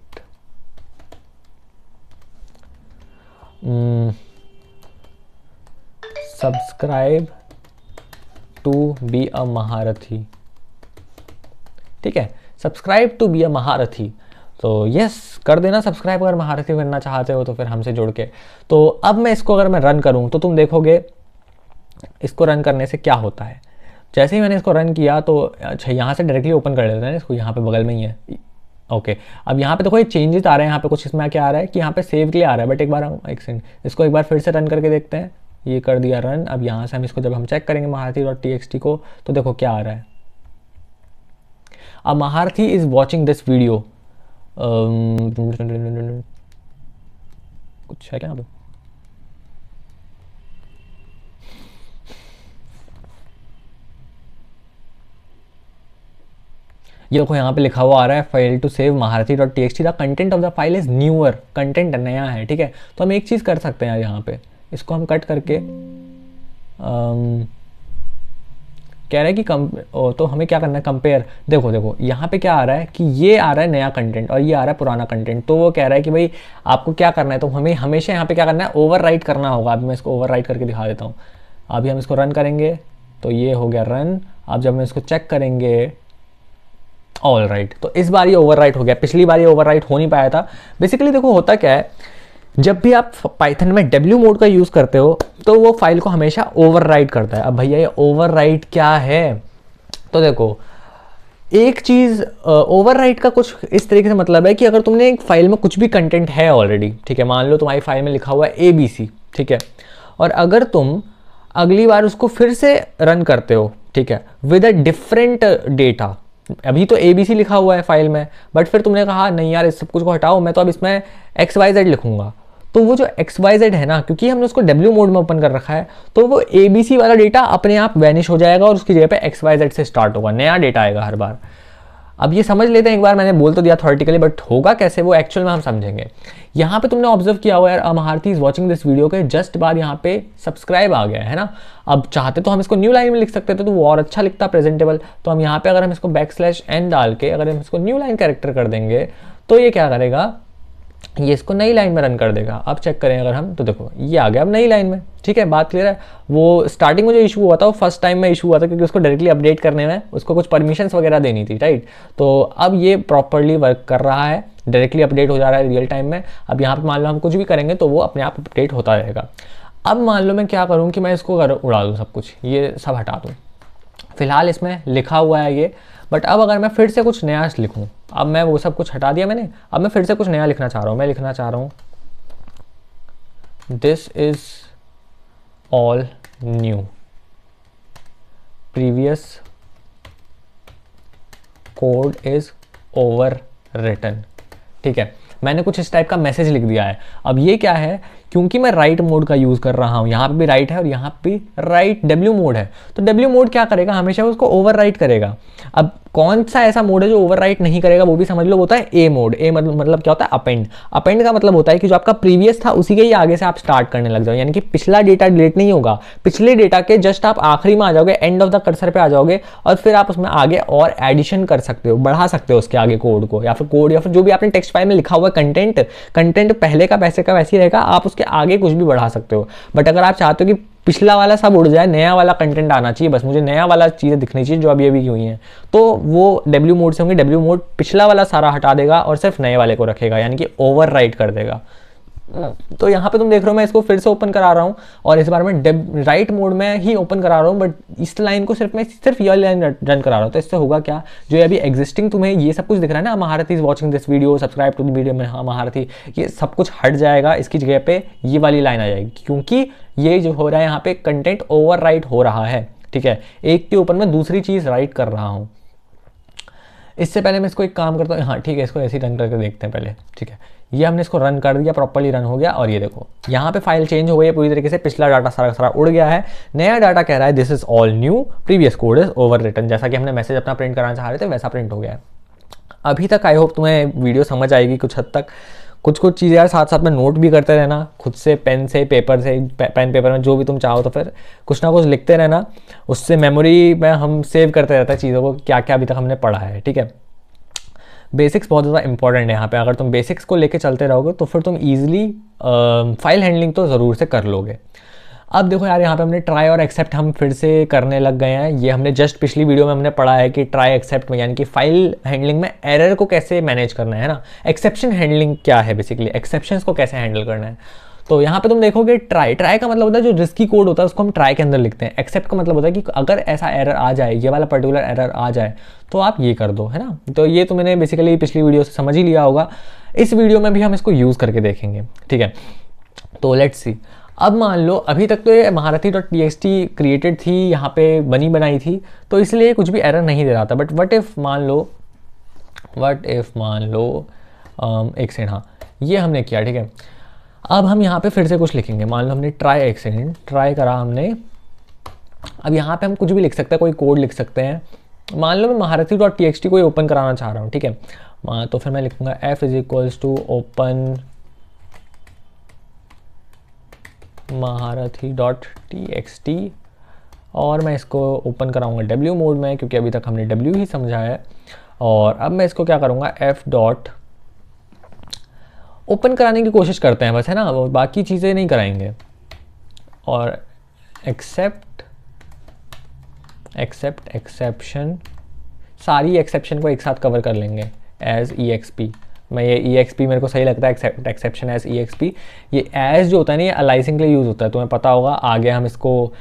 subscribe to be a महारथी, ठीक है, सब्सक्राइब टू बी अ महारथी। तो यस कर देना सब्सक्राइब अगर महारथी बनना चाहते हो तो फिर हमसे जुड़ के। तो अब मैं इसको अगर मैं रन करूं तो तुम देखोगे इसको रन करने से क्या होता है। जैसे ही मैंने इसको रन किया तो अच्छा यहाँ से डायरेक्टली ओपन कर लेते हैं इसको, यहाँ पे बगल में ही है, ओके अब यहाँ पे देखो ये चेंजेस आ रहे हैं, यहाँ पे कुछ इसमें क्या आ रहा है कि यहाँ पे सेव के लिए आ रहा है, बट एक बार हम एक सेकंड इसको एक बार फिर से रन करके देखते हैं। ये कर दिया रन। अब यहाँ से हम इसको जब हम चेक करेंगे महारथी.txt को, तो देखो क्या आ रहा है। अब महारथी इज वॉचिंग दिस वीडियो, कुछ है क्या यहाँ पे? ये देखो यहाँ पे लिखा हुआ आ रहा है फाइल टू सेव महारथी.txt, the content of the file is newer, content नया है, ठीक है। तो हम एक चीज़ कर सकते हैं यहाँ पे, इसको हम कट करके कह रहा है कि तो हमें क्या करना है, कंपेयर। देखो देखो यहाँ पे क्या आ रहा है कि ये आ रहा है नया कंटेंट और ये आ रहा है पुराना कंटेंट, तो वो कह रहा है कि भाई आपको क्या करना है, तो हमें हमेशा यहाँ पे क्या करना है, ओवरराइट करना होगा। अभी मैं इसको ओवरराइट करके दिखा देता हूँ। अभी हम इसको रन करेंगे तो ये हो गया रन। अब जब हम इसको चेक करेंगे, ऑल राइट, तो इस बार ये ओवरराइट हो गया, पिछली बार ये ओवरराइट हो नहीं पाया था। बेसिकली देखो होता क्या है, जब भी आप पाइथन में डब्ल्यू मोड का यूज़ करते हो तो वो फाइल को हमेशा ओवरराइट करता है। अब भैया ये ओवरराइट क्या है, तो देखो एक चीज़ ओवरराइट का कुछ इस तरीके से मतलब है कि अगर तुमने एक फाइल में कुछ भी कंटेंट है ऑलरेडी, ठीक है, मान लो तुम्हारी फाइल में लिखा हुआ है ABC, ठीक है, और अगर तुम अगली बार उसको फिर से रन करते हो, ठीक है, विद अ डिफरेंट डेटा, अभी तो ABC लिखा हुआ है फाइल में, बट फिर तुमने कहा नहीं यार इस सब कुछ को हटाओ, मैं तो अब इसमें XYZ लिखूंगा, तो वो जो XYZ है ना, क्योंकि हमने उसको W मोड में ओपन कर रखा है, तो वो ABC वाला डेटा अपने आप वैनिश हो जाएगा और उसकी जगह पे XYZ से स्टार्ट होगा, नया डेटा आएगा हर बार। अब ये समझ लेते हैं, एक बार मैंने बोल तो दिया थ्योरेटिकली, बट होगा कैसे वो एक्चुअल में हम समझेंगे। यहाँ पे तुमने ऑब्जर्व किया हुआ यार, महारथी इज वॉचिंग दिस वीडियो के जस्ट बाद यहाँ पे सब्सक्राइब आ गया है ना। अब चाहते तो हम इसको न्यू लाइन में लिख सकते थे तो वो और अच्छा लिखता प्रेजेंटेबल। तो हम यहाँ पे अगर हम इसको \n डाल के अगर हम इसको न्यू लाइन कैरेक्टर कर देंगे तो ये क्या करेगा, ये इसको नई लाइन में रन कर देगा। अब चेक करें अगर हम, तो देखो ये आ गया अब नई लाइन में, ठीक है, बात क्लियर है। वो स्टार्टिंग में जो इशू हुआ था वो फर्स्ट टाइम में इशू हुआ था क्योंकि उसको डायरेक्टली अपडेट करने में उसको कुछ परमिशंस वगैरह देनी थी, राइट। तो अब ये प्रॉपरली वर्क कर रहा है, डायरेक्टली अपडेट हो जा रहा है रियल टाइम में। अब यहाँ पे मान लो हम कुछ भी करेंगे तो वो अपने आप अपडेट होता रहेगा। अब मान लो मैं क्या करूँ कि मैं इसको उड़ा दूँ, सब कुछ ये सब हटा दूँ। फिलहाल इसमें लिखा हुआ है ये, बट अब अगर मैं फिर से कुछ नया लिखूँ, अब मैं वो सब कुछ हटा दिया मैंने, अब मैं फिर से कुछ नया लिखना चाह रहा हूँ। मैं लिखना चाह रहा हूँ this is all new, previous code is overwritten, ठीक है, मैंने कुछ इस टाइप का मैसेज लिख दिया है। अब ये क्या है, क्योंकि मैं राइट मोड का यूज़ कर रहा हूँ, यहाँ पे भी राइट है और यहाँ पे राइट W मोड है, तो W मोड क्या करेगा, हमेशा उसको ओवर राइट करेगा। अब कौन सा ऐसा मोड है जो ओवर राइट नहीं करेगा, वो भी समझ लो, होता है A मोड। A मतलब क्या होता है, अपेंड। अपेंड का मतलब होता है कि जो आपका प्रीवियस था उसी के ही आगे से आप स्टार्ट करने लग जाओ, यानी कि पिछला डेटा डिलीट नहीं होगा, पिछले डेटा के जस्ट आप आखिरी में आ जाओगे, एंड ऑफ द कर्सर पे आ जाओगे और फिर आप उसमें आगे और एडिशन कर सकते हो, बढ़ा सकते हो उसके आगे कोड को, या फिर जो भी आपने टेक्स्ट फाइल में लिखा हुआ कंटेंट पहले का वैसे का वैसे ही रहेगा, आप उसके आगे कुछ भी बढ़ा सकते हो। बट अगर आप चाहते हो कि पिछला वाला सब उड़ जाए, नया वाला कंटेंट आना चाहिए, बस मुझे नया वाला चीज़ें दिखनी चाहिए जो अभी अभी की हुई हैं, तो वो W मोड से होंगे। W मोड पिछला वाला सारा हटा देगा और सिर्फ नए वाले को रखेगा, यानी कि ओवर राइट कर देगा। तो यहाँ पे तुम देख रहे हो मैं इसको फिर से ओपन करा रहा हूँ और इस बार मैं राइट मोड में ही ओपन करा रहा हूँ, बट इस लाइन को सिर्फ ये लाइन रन करा रहा हूँ। तो इससे होगा क्या, जो अभी एग्जिस्टिंग तुम्हें ये सब कुछ दिख रहा है ना, Maharathi is watching this video, subscribe to the video में महारथी, ये सब कुछ हट जाएगा, इसकी जगह पे ये वाली लाइन आ जाएगी, क्योंकि ये जो हो रहा है यहाँ पे कंटेंट ओवर राइट हो रहा है, ठीक है, एक के ऊपर मैं दूसरी चीज़ राइट कर रहा हूँ। इससे पहले मैं इसको एक काम करता हूँ, हाँ ठीक है, इसको ऐसे ही रन करके देखते हैं पहले, ठीक है। ये हमने इसको रन कर दिया, प्रॉपर्ली रन हो गया और ये देखो यहाँ पे फाइल चेंज हो गई है पूरी तरीके से, पिछला डाटा सारा उड़ गया है, नया डाटा कह रहा है this is all new, previous code is overwritten. जैसा कि हमने मैसेज अपना प्रिंट कराना चाह रहे थे वैसा प्रिंट हो गया है। अभी तक आई होप तुम्हें वीडियो समझ आएगी कुछ हद तक। कुछ चीज़ें यार साथ साथ में नोट भी करते रहना, खुद से पेन से पेपर से पेन पेपर में जो भी तुम चाहो, तो फिर कुछ ना कुछ लिखते रहना, उससे मेमोरी में हम सेव करते रहते हैं चीज़ों को, क्या क्या अभी तक हमने पढ़ा है, ठीक है। बेसिक्स बहुत ज़्यादा इंपॉर्टेंट है यहाँ पे, अगर तुम बेसिक्स को लेके चलते रहोगे तो फिर तुम ईजिली फाइल हैंडलिंग तो ज़रूर से कर लोगे। अब देखो यार यहाँ पे हमने ट्राई और एक्सेप्ट हम फिर से करने लग गए हैं। ये हमने जस्ट पिछली वीडियो में हमने पढ़ा है कि ट्राई एक्सेप्ट में, यानी कि फाइल हैंडलिंग में एरर को कैसे मैनेज करना है ना। एक्सेप्शन हैंडलिंग क्या है, बेसिकली एक्सेप्शंस को कैसे हैंडल करना है। तो यहाँ पे तुम देखोगे ट्राई का मतलब होता है जो रिस्की कोड होता है उसको हम ट्राई के अंदर लिखते हैं। एक्सेप्ट का मतलब होता है कि अगर ऐसा एरर आ जाए, ये वाला पर्टिकुलर एरर आ जाए तो आप ये कर दो, है ना। तो ये तो मैंने बेसिकली पिछली वीडियो से समझ ही लिया होगा। इस वीडियो में भी हम इसको यूज़ करके देखेंगे, ठीक है। तो लेट्स सी। अब मान लो अभी तक तो ये महारथी.txt क्रिएटेड थी, यहाँ पे बनी बनाई थी, तो इसलिए कुछ भी एरर नहीं दे रहा था। बट वट इफ़ मान लो एक सेकंड, हाँ ये हमने किया, ठीक है। अब हम यहाँ पे फिर से कुछ लिखेंगे। मान लो हमने एक सेकंड ट्राई करा हमने। अब यहाँ पे हम कुछ भी लिख सकते हैं, कोई कोड लिख सकते हैं। मान लो मैं महारथी.txt को ओपन कराना चाह रहा हूँ, ठीक है। तो फिर मैं लिखूंगा f = ओपन महारथी.txt और मैं इसको ओपन कराऊंगा w मोड में, क्योंकि अभी तक हमने w ही समझा है। और अब मैं इसको क्या करूँगा, f डॉट ओपन कराने की कोशिश करते हैं बस, है ना, बाकी चीज़ें नहीं कराएंगे। और एक्सेप्शन, सारी एक्सेप्शन को एक साथ कवर कर लेंगे एज exp। मैं ये exp मेरे को सही लगता है, एक्सेप्शन एज exp। ये एज जो होता है ना, ये अलाइसिंग के लिए यूज़ होता है, तुम्हें पता होगा। आगे हम इसको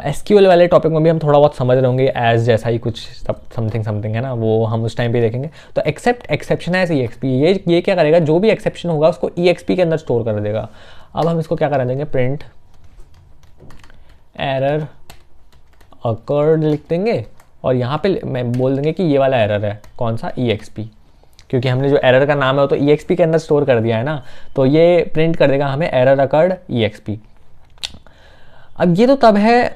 SQL वाले टॉपिक में भी हम थोड़ा बहुत समझ रहे होंगे, एज जैसा ही कुछ समथिंग है ना, वो हम उस टाइम पे देखेंगे। तो एक्सेप्शन एज exp, ये क्या करेगा, जो भी एक्सेप्शन होगा उसको exp के अंदर स्टोर कर देगा। अब हम इसको क्या करा देंगे, प्रिंट एरर अकर्ड लिख देंगे और यहाँ पे मैं बोल देंगे कि ये वाला एरर है, कौन सा, exp, क्योंकि हमने जो एरर का नाम है वो तो exp के अंदर स्टोर कर दिया है ना। तो ये प्रिंट कर देगा हमें एरर अकर्ड exp। अब ये तो तब है,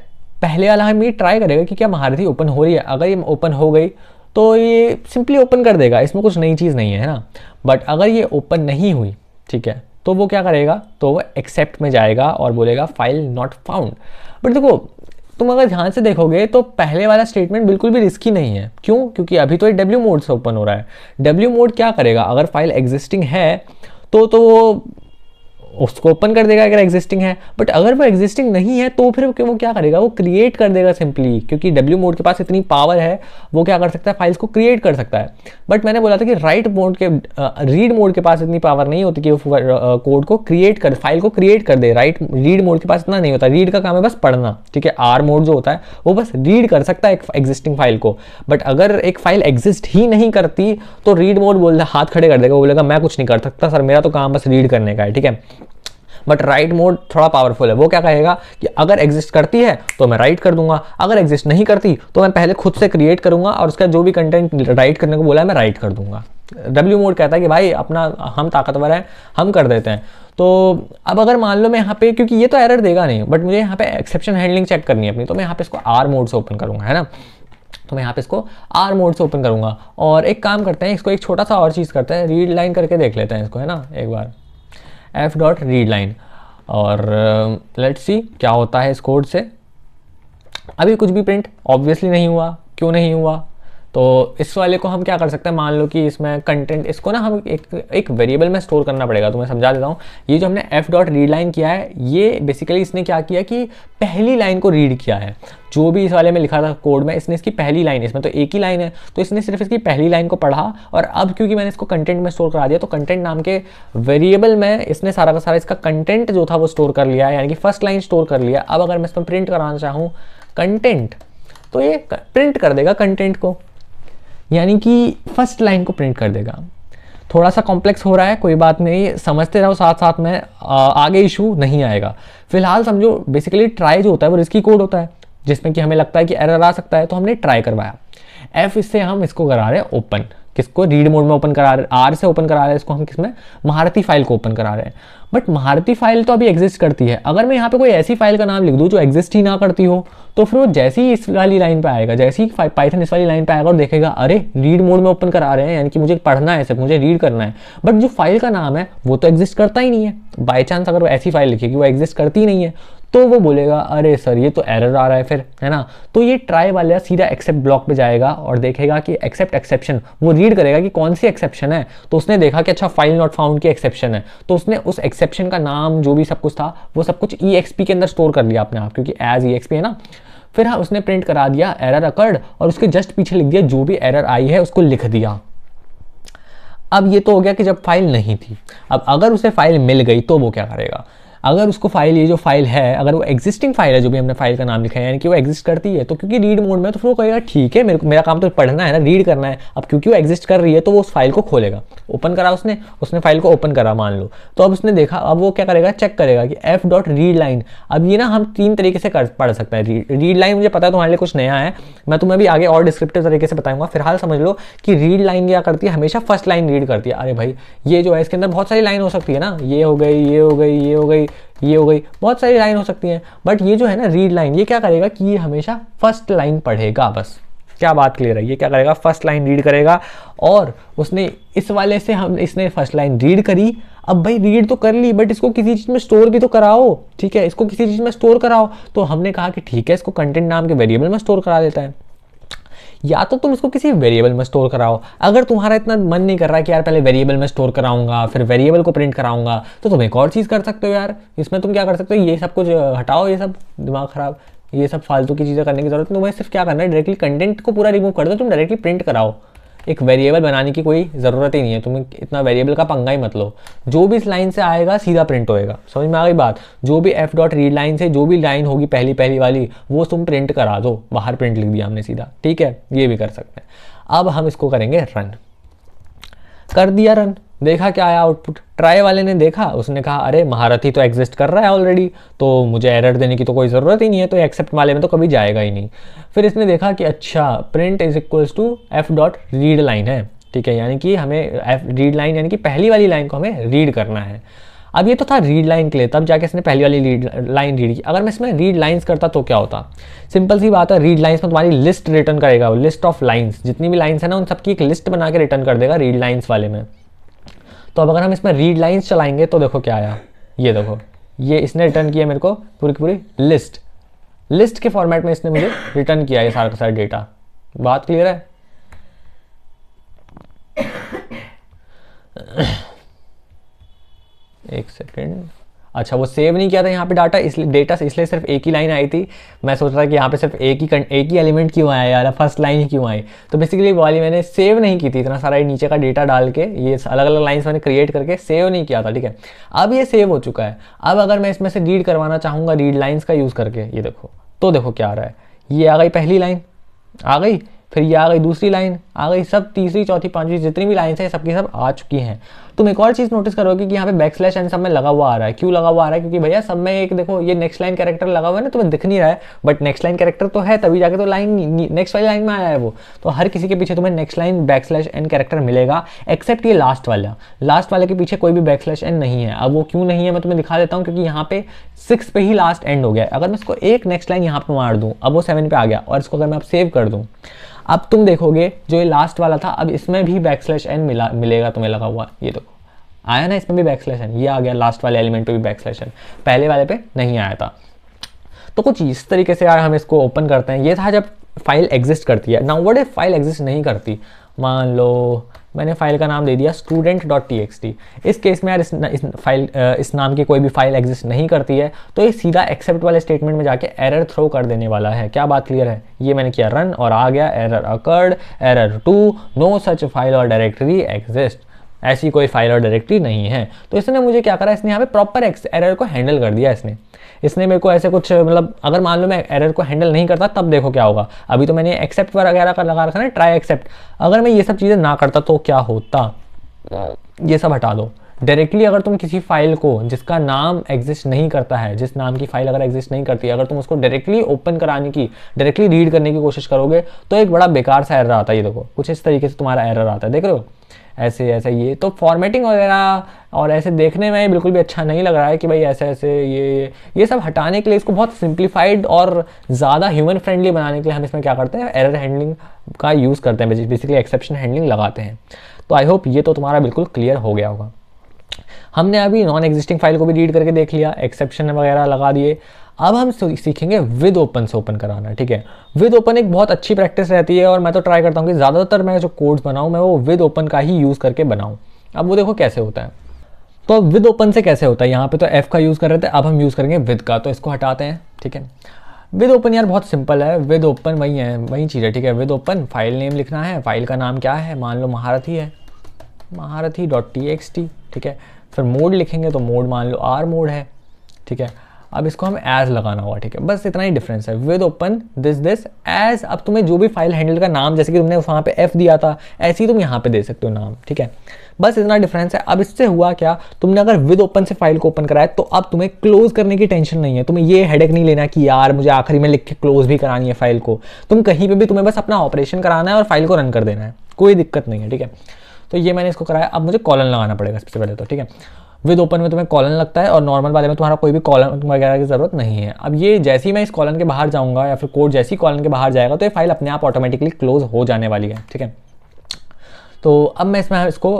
पहले वाला हम ये ट्राई करेगा कि क्या महारथी ओपन हो रही है। अगर ये ओपन हो गई तो ये सिंपली ओपन कर देगा, इसमें कुछ नई चीज़ नहीं है ना। बट अगर ये ओपन नहीं हुई, ठीक है, तो वो क्या करेगा, तो वो एक्सेप्ट में जाएगा और बोलेगा फाइल नॉट फाउंड। बट देखो, तुम अगर ध्यान से देखोगे तो पहले वाला स्टेटमेंट बिल्कुल भी रिस्की नहीं है। क्यों? क्योंकि अभी तो ये W मोड से ओपन हो रहा है। W मोड क्या करेगा, अगर फाइल एग्जिस्टिंग है तो वो उसको ओपन कर देगा अगर एग्जिस्टिंग है। बट अगर वो एग्जिस्टिंग नहीं है तो फिर वो क्या करेगा, वो क्रिएट कर देगा सिंपली, क्योंकि W मोड के पास इतनी पावर है, वो क्या कर सकता है, फाइल्स को क्रिएट कर सकता है। बट मैंने बोला था कि रीड मोड के पास इतनी पावर नहीं होती कि वो कोड को क्रिएट कर, फाइल को क्रिएट कर दे। रीड मोड के पास इतना नहीं होता, रीड का काम है बस पढ़ना, ठीक है। R मोड जो होता है वो बस रीड कर सकता है एक एग्जिस्टिंग फाइल को। बट अगर एक फाइल एग्जिस्ट ही नहीं करती तो रीड मोड बोलता, हाथ खड़े कर देगा, वो बोलेगा मैं कुछ नहीं कर सकता सर, मेरा तो काम बस रीड करने का है, ठीक है। बट राइट मोड थोड़ा पावरफुल है, वो क्या कहेगा कि अगर एग्जिस्ट करती है तो मैं राइट कर दूंगा, अगर एग्जिस्ट नहीं करती तो मैं पहले खुद से क्रिएट करूंगा और उसका जो भी कंटेंट राइट करने को बोला है मैं राइट कर दूंगा। W मोड कहता है कि भाई अपना, हम ताकतवर हैं, हम कर देते हैं। तो अब अगर मान लो मैं यहाँ पे, क्योंकि ये तो एरर देगा नहीं, बट मुझे यहाँ पे एक्सेप्शन हैंडलिंग चेक करनी है अपनी, तो मैं यहाँ पे इसको R मोड से ओपन करूंगा, है ना। तो मैं यहाँ पे इसको R मोड से ओपन करूंगा। और एक काम करते हैं, इसको एक छोटा सा और चीज़ करते हैं, रीड लाइन करके देख लेते हैं इसको, है ना, एक बार f.readline और लेट्स सी क्या होता है इस कोड से। अभी कुछ भी प्रिंट ऑब्वियसली नहीं हुआ। क्यों नहीं हुआ? तो इस वाले को हम क्या कर सकते हैं, मान लो कि इसमें कंटेंट, इसको ना हम एक वेरिएबल में स्टोर करना पड़ेगा। तो मैं समझा देता हूँ। ये जो हमने f.readline किया है, ये बेसिकली इसने क्या किया कि पहली लाइन को रीड किया है। जो भी इस वाले में लिखा था कोड में, इसने इसकी पहली लाइन, इसमें तो एक ही लाइन है, तो इसने सिर्फ इसकी पहली लाइन को पढ़ा। और अब क्योंकि मैंने इसको कंटेंट में स्टोर करा दिया, तो कंटेंट नाम के वेरिएबल में इसने सारा का सारा इसका कंटेंट जो था वो स्टोर कर लिया है, यानी कि फर्स्ट लाइन स्टोर कर लिया। अब अगर मैं इसमें प्रिंट कराना चाहूँ कंटेंट, तो ये प्रिंट कर देगा कंटेंट को, यानी कि फर्स्ट लाइन को प्रिंट कर देगा। थोड़ा सा कॉम्प्लेक्स हो रहा है, कोई बात नहीं, समझते रहो साथ साथ में, आगे इशू नहीं आएगा। फिलहाल समझो, बेसिकली ट्राई जो होता है वो रिस्की कोड होता है, जिसमें कि हमें लगता है कि एरर आ सकता है, तो हमने ट्राई करवाया। एफ इससे हम इसको करा रहे हैं ओपन, किसको, रीड मोड में ओपन करा रहे हैं, आर से ओपन करा रहे हैं इसको हम, किसमें, महारथी फाइल को ओपन करा रहे हैं। बट महारथी फाइल तो अभी एग्जिस्ट करती है। अगर मैं यहाँ पे कोई ऐसी फाइल का नाम लिख दूँ जो एग्जिस्ट ही ना करती हो, तो फिर वो जैसे ही इस वाली लाइन पे आएगा, जैसे ही पाइथन इस वाली लाइन पे आएगा और देखेगा अरे रीड मोड में ओपन करा रहे हैं, यानी कि मुझे पढ़ना है, सिर्फ मुझे रीड करना है। बट जो फाइल का नाम है वो तो एग्जिस्ट करता ही नहीं है। बाई चांस अगर वो ऐसी फाइल लिखेगी वो एग्जिस्ट करती ही नहीं है, तो वो बोलेगा अरे सर ये तो एरर आ रहा है फिर, है ना। तो ये ट्राई वाला सीधा एक्सेप्ट ब्लॉक पे जाएगा और देखेगा कि एक्सेप्ट एक्सेप्शन, वो रीड करेगा कि कौन सी एक्सेप्शन है। तो उसने देखा कि अच्छा फाइल नॉट फाउंड की एक्सेप्शन है, तो उसने उस एक्सेप्शन का नाम जो भी सब कुछ था वो सब कुछ exp के अंदर स्टोर कर लिया अपने आप, क्योंकि एज exp है ना। फिर हाँ, उसने प्रिंट करा दिया एरर अकर्ड और उसके जस्ट पीछे लिख दिया जो भी एरर आई है उसको लिख दिया। अब ये तो हो गया कि जब फाइल नहीं थी। अब अगर उसे फाइल मिल गई तो वो क्या करेगा। अगर उसको फाइल, ये जो फाइल है, अगर वो एग्जिस्टिंग फाइल है, जो भी हमने फाइल का नाम लिखा है, यानी कि वो एग्जिस्ट करती है, तो क्योंकि रीड मोड में, तो फिर वो कहेगा ठीक है, मेरा काम तो पढ़ना है ना, रीड करना है। अब क्योंकि वो एग्जिस्ट कर रही है तो वो उस फाइल को खोलेगा। ओपन करा उसने फाइल को ओपन करा मान लो, तो अब उसने देखा, अब वो क्या करेगा, चेक करेगा कि एफ डॉट रीड लाइन। अब ये ना हम 3 तरीके से पढ़ सकते हैं। रीड लाइन मुझे पता है तुम्हारे लिए कुछ नया है, मैं तुम्हें भी आगे और डिस्क्रिप्टिव तरीके से बताऊंगा। फिलहाल समझ लो कि रीड लाइन क्या करती है, हमेशा फर्स्ट लाइन रीड करती है। अरे भाई ये जो है इसके अंदर बहुत सारी लाइन हो सकती है ना, ये हो गई, ये हो गई, ये हो गई, ये हो गई, बहुत सारी लाइन हो सकती हैं। बट ये जो है ना रीड लाइन, ये क्या करेगा कि ये हमेशा फर्स्ट लाइन पढ़ेगा बस। क्या बात क्लियर है? ये क्या करेगा, फर्स्ट लाइन रीड करेगा। और उसने इस वाले से इसने फर्स्ट लाइन रीड करी। अब भाई रीड तो कर ली, बट इसको किसी चीज़ में स्टोर भी तो कराओ, ठीक है, इसको किसी चीज़ में स्टोर कराओ। तो हमने कहा कि ठीक है, इसको कंटेंट नाम के वेरिएबल में स्टोर करा देता है। या तो तुम इसको किसी वेरिएबल में स्टोर कराओ। अगर तुम्हारा इतना मन नहीं कर रहा है कि यार पहले वेरिएबल में स्टोर कराऊंगा फिर वेरिएबल को प्रिंट कराऊंगा, तो तुम एक और चीज़ कर सकते हो यार। इसमें तुम क्या कर सकते हो, ये सब कुछ हटाओ, ये सब दिमाग खराब, ये सब फालतू की चीज़ें करने की जरूरत नहीं। तुम्हें सिर्फ क्या करना है, डायरेक्टली कंटेंट को पूरा रिमूव कर दो, तुम डायरेक्टली प्रिंट कराओ। एक वेरिएबल बनाने की कोई ज़रूरत ही नहीं है, तुम्हें इतना वेरिएबल का पंगा ही मत लो। जो भी इस लाइन से आएगा सीधा प्रिंट होएगा। समझ में आ गई बात? जो भी एफ डॉट रीड लाइन से जो भी लाइन होगी पहली वाली, वो तुम प्रिंट करा दो। बाहर प्रिंट लिख दिया हमने सीधा, ठीक है, ये भी कर सकते हैं। अब हम इसको करेंगे रन। कर दिया रन, देखा क्या आया आउटपुट। ट्राई वाले ने देखा, उसने कहा अरे महारथी तो एग्जिस्ट कर रहा है ऑलरेडी, तो मुझे एरर देने की तो कोई ज़रूरत ही नहीं है, तो एक्सेप्ट वाले में तो कभी जाएगा ही नहीं। फिर इसने देखा कि अच्छा print is equals to f dot read line है, ठीक है, यानी कि हमें एफ रीड लाइन यानी कि पहली वाली लाइन को हमें रीड करना है। अब ये तो था रीड लाइन के लिए, तब जाके इसने पहली वाली लाइन रीड की। अगर मैं इसमें रीड लाइन्स करता तो क्या होता? सिंपल सी बात है, रीड लाइन्स में तुम्हारी लिस्ट रिटर्न करेगा, वो लिस्ट ऑफ लाइन्स, जितनी भी लाइन्स है ना उन सबकी एक लिस्ट बना के रिटर्न कर देगा रीड लाइन्स वाले में। तो अब अगर हम इसमें रीड लाइन्स चलाएंगे तो देखो क्या आया, ये देखो, ये इसने रिटर्न किया मेरे को पूरी की पूरी लिस्ट के फॉर्मेट में इसने मुझे रिटर्न किया ये सारा का सारा डेटा। बात क्लियर है? एक सेकेंड, अच्छा वो सेव नहीं किया था यहाँ पे डाटा, इसलिए डेटा से, इसलिए सिर्फ एक ही लाइन आई थी। मैं सोच रहा कि यहाँ पे सिर्फ एक ही एलिमेंट क्यों आया यार, फर्स्ट लाइन ही क्यों आई। तो बेसिकली वाली मैंने सेव नहीं की थी, इतना सारा नीचे का डेटा डाल के ये अलग अलग लाइन्स मैंने क्रिएट करके सेव नहीं किया था, ठीक है। अब ये सेव हो चुका है। अब अगर मैं इसमें से रीड करवाना चाहूँगा रीड लाइन्स का यूज़ करके, ये देखो, तो देखो क्या आ रहा है, ये आ गई पहली लाइन आ गई, फिर ये आ गई दूसरी लाइन आ गई, सब तीसरी चौथी पांचवी जितनी भी लाइन्स है सबकी सब आ चुकी हैं। तुम एक और चीज़ नोटिस करोगे कि यहाँ पे बैकस्लैश एन सब में लगा हुआ आ रहा है। क्यों लगा हुआ आ रहा है? क्योंकि भैया सब में एक देखो ये नेक्स्ट लाइन कैरेक्टर लगा हुआ है ना, तुम्हें दिख नहीं रहा है, बट नेक्स्ट लाइन कैरेक्टर तो है, तभी जाके तो लाइन नेक्स्ट वाली लाइन में आया है वो। तो हर किसी के पीछे तुम्हें next line backslash n character मिलेगा, एक्सेप्ट ये लास्ट वाले के पीछे कोई भी बैकस्लैश एन नहीं है। अब वो क्यों नहीं है मैं तुम्हें दिखा देता हूँ, क्योंकि यहाँ पे 6 पे ही लास्ट एंड हो गया। अगर मैं इसको एक नेक्स्ट लाइन यहाँ पे मार दूँ, अब वो 7 पे आ गया, और इसको अगर मैं अब सेव कर दूँ, अब तुम देखोगे जो ये लास्ट वाला था, अब इसमें भी बैकस्लैश एन मिलेगा तुम्हें लगा हुआ, ये देखो आया ना, इसमें भी बैकस्लैश एन, ये आ गया लास्ट वाले एलिमेंट पे भी बैकस्लैश एन, पहले वाले पे नहीं आया था। तो कुछ इस तरीके से यार हम इसको ओपन करते हैं। ये था जब फाइल एग्जिस्ट करती है। Now what if file exist नहीं करती? मान लो मैंने फाइल का नाम दे दिया student.txt। इस केस में यार इस नाम की कोई भी फाइल एग्जिस्ट नहीं करती है, तो ये सीधा एक्सेप्ट वाले स्टेटमेंट में जाके एरर थ्रो कर देने वाला है। क्या बात क्लियर है? ये मैंने किया रन और आ गया error occurred, error 2, no such file और डायरेक्टरी एग्जिस्ट। ऐसी कोई फाइल और डायरेक्टरी नहीं है। तो इसने मुझे क्या करा, इसने यहाँ पे प्रॉपर एरर को हैंडल कर दिया। इसने मेरे को ऐसे कुछ मतलब अगर मान लो मैं एरर को हैंडल नहीं करता तब देखो क्या होगा। अभी तो मैंने एक्सेप्ट वगैरह का लगा रखा है ना, ट्राई एक्सेप्ट। अगर मैं ये सब चीज़ें ना करता तो क्या होता, ये सब हटा दो। डायरेक्टली अगर तुम किसी फाइल को जिसका नाम एग्जिस्ट नहीं करता है, जिस नाम की फाइल अगर एग्जिस्ट नहीं करती है, अगर तुम उसको डायरेक्टली ओपन कराने की, डायरेक्टली रीड करने की कोशिश करोगे तो एक बड़ा बेकार सा एरर आता है। ये देखो कुछ इस तरीके से तुम्हारा एरर आता है, देख रहे हो, ऐसे ऐसे। ये तो फॉर्मेटिंग वगैरह और ऐसे देखने में बिल्कुल भी अच्छा नहीं लग रहा है कि भाई ऐसे ऐसे ये सब हटाने के लिए, इसको बहुत सिंप्लीफाइड और ज़्यादा ह्यूमन फ्रेंडली बनाने के लिए हम इसमें क्या करते हैं, एरर हैंडलिंग का यूज़ करते हैं, बेसिकली एक्सेप्शन हैंडलिंग लगाते हैं। तो आई होप ये तो तुम्हारा बिल्कुल क्लियर हो गया होगा। हमने अभी नॉन एग्जिस्टिंग फाइल को भी रीड करके देख लिया, एक्सेप्शन वगैरह लगा दिए। अब हम सीखेंगे विद ओपन से ओपन कराना, ठीक है। विद ओपन एक बहुत अच्छी प्रैक्टिस रहती है और मैं तो ट्राई करता हूँ कि ज़्यादातर मैं जो कोड्स बनाऊँ मैं वो विद ओपन का ही यूज़ करके बनाऊँ। अब वो देखो कैसे होता है। तो विद ओपन से कैसे होता है, यहाँ पे तो एफ का यूज़ कर रहे थे, अब हम यूज़ करेंगे विद का। तो इसको हटाते हैं, ठीक है। विद ओपन यार बहुत सिंपल है। विद ओपन वही चीज़ है, ठीक है। विद ओपन फाइल नेम लिखना है, फाइल का नाम क्या है, मान लो महारथी है, महारथी.txt, ठीक है। फिर मोड लिखेंगे तो मोड मान लो आर मोड है, ठीक है। अब इसको हम एज लगाना होगा, ठीक है, बस इतना ही डिफरेंस है। विद ओपन दिस एज, अब तुम्हें जो भी फाइल हैंडल का नाम, जैसे कि तुमने वहाँ पे एफ दिया था, ऐसे ही तुम यहाँ पे दे सकते हो नाम, ठीक है, बस इतना डिफरेंस है। अब इससे हुआ क्या, तुमने अगर विद ओपन से फाइल को ओपन कराया तो अब तुम्हें क्लोज करने की टेंशन नहीं है, तुम्हें ये हेडेक नहीं लेना कि यार मुझे आखिरी में लिख के क्लोज भी करानी है फाइल को। तुम कहीं पे भी तुम्हें बस अपना ऑपरेशन कराना है और फाइल को रन कर देना है, कोई दिक्कत नहीं है, ठीक है। तो ये मैंने इसको कराया। अब मुझे कॉलन लगाना पड़ेगा सबसे पहले तो, ठीक है। विद ओपन में तुम्हें कॉलन लगता है और नॉर्मल वाले में तुम्हारा कोई भी कॉलन वगैरह की जरूरत नहीं है। अब ये जैसे ही मैं इस कॉलन के बाहर जाऊंगा या फिर कोड जैसे ही कॉलन के बाहर जाएगा तो ये फाइल अपने आप ऑटोमेटिकली क्लोज हो जाने वाली है, ठीक है। तो अब मैं इसमें इसको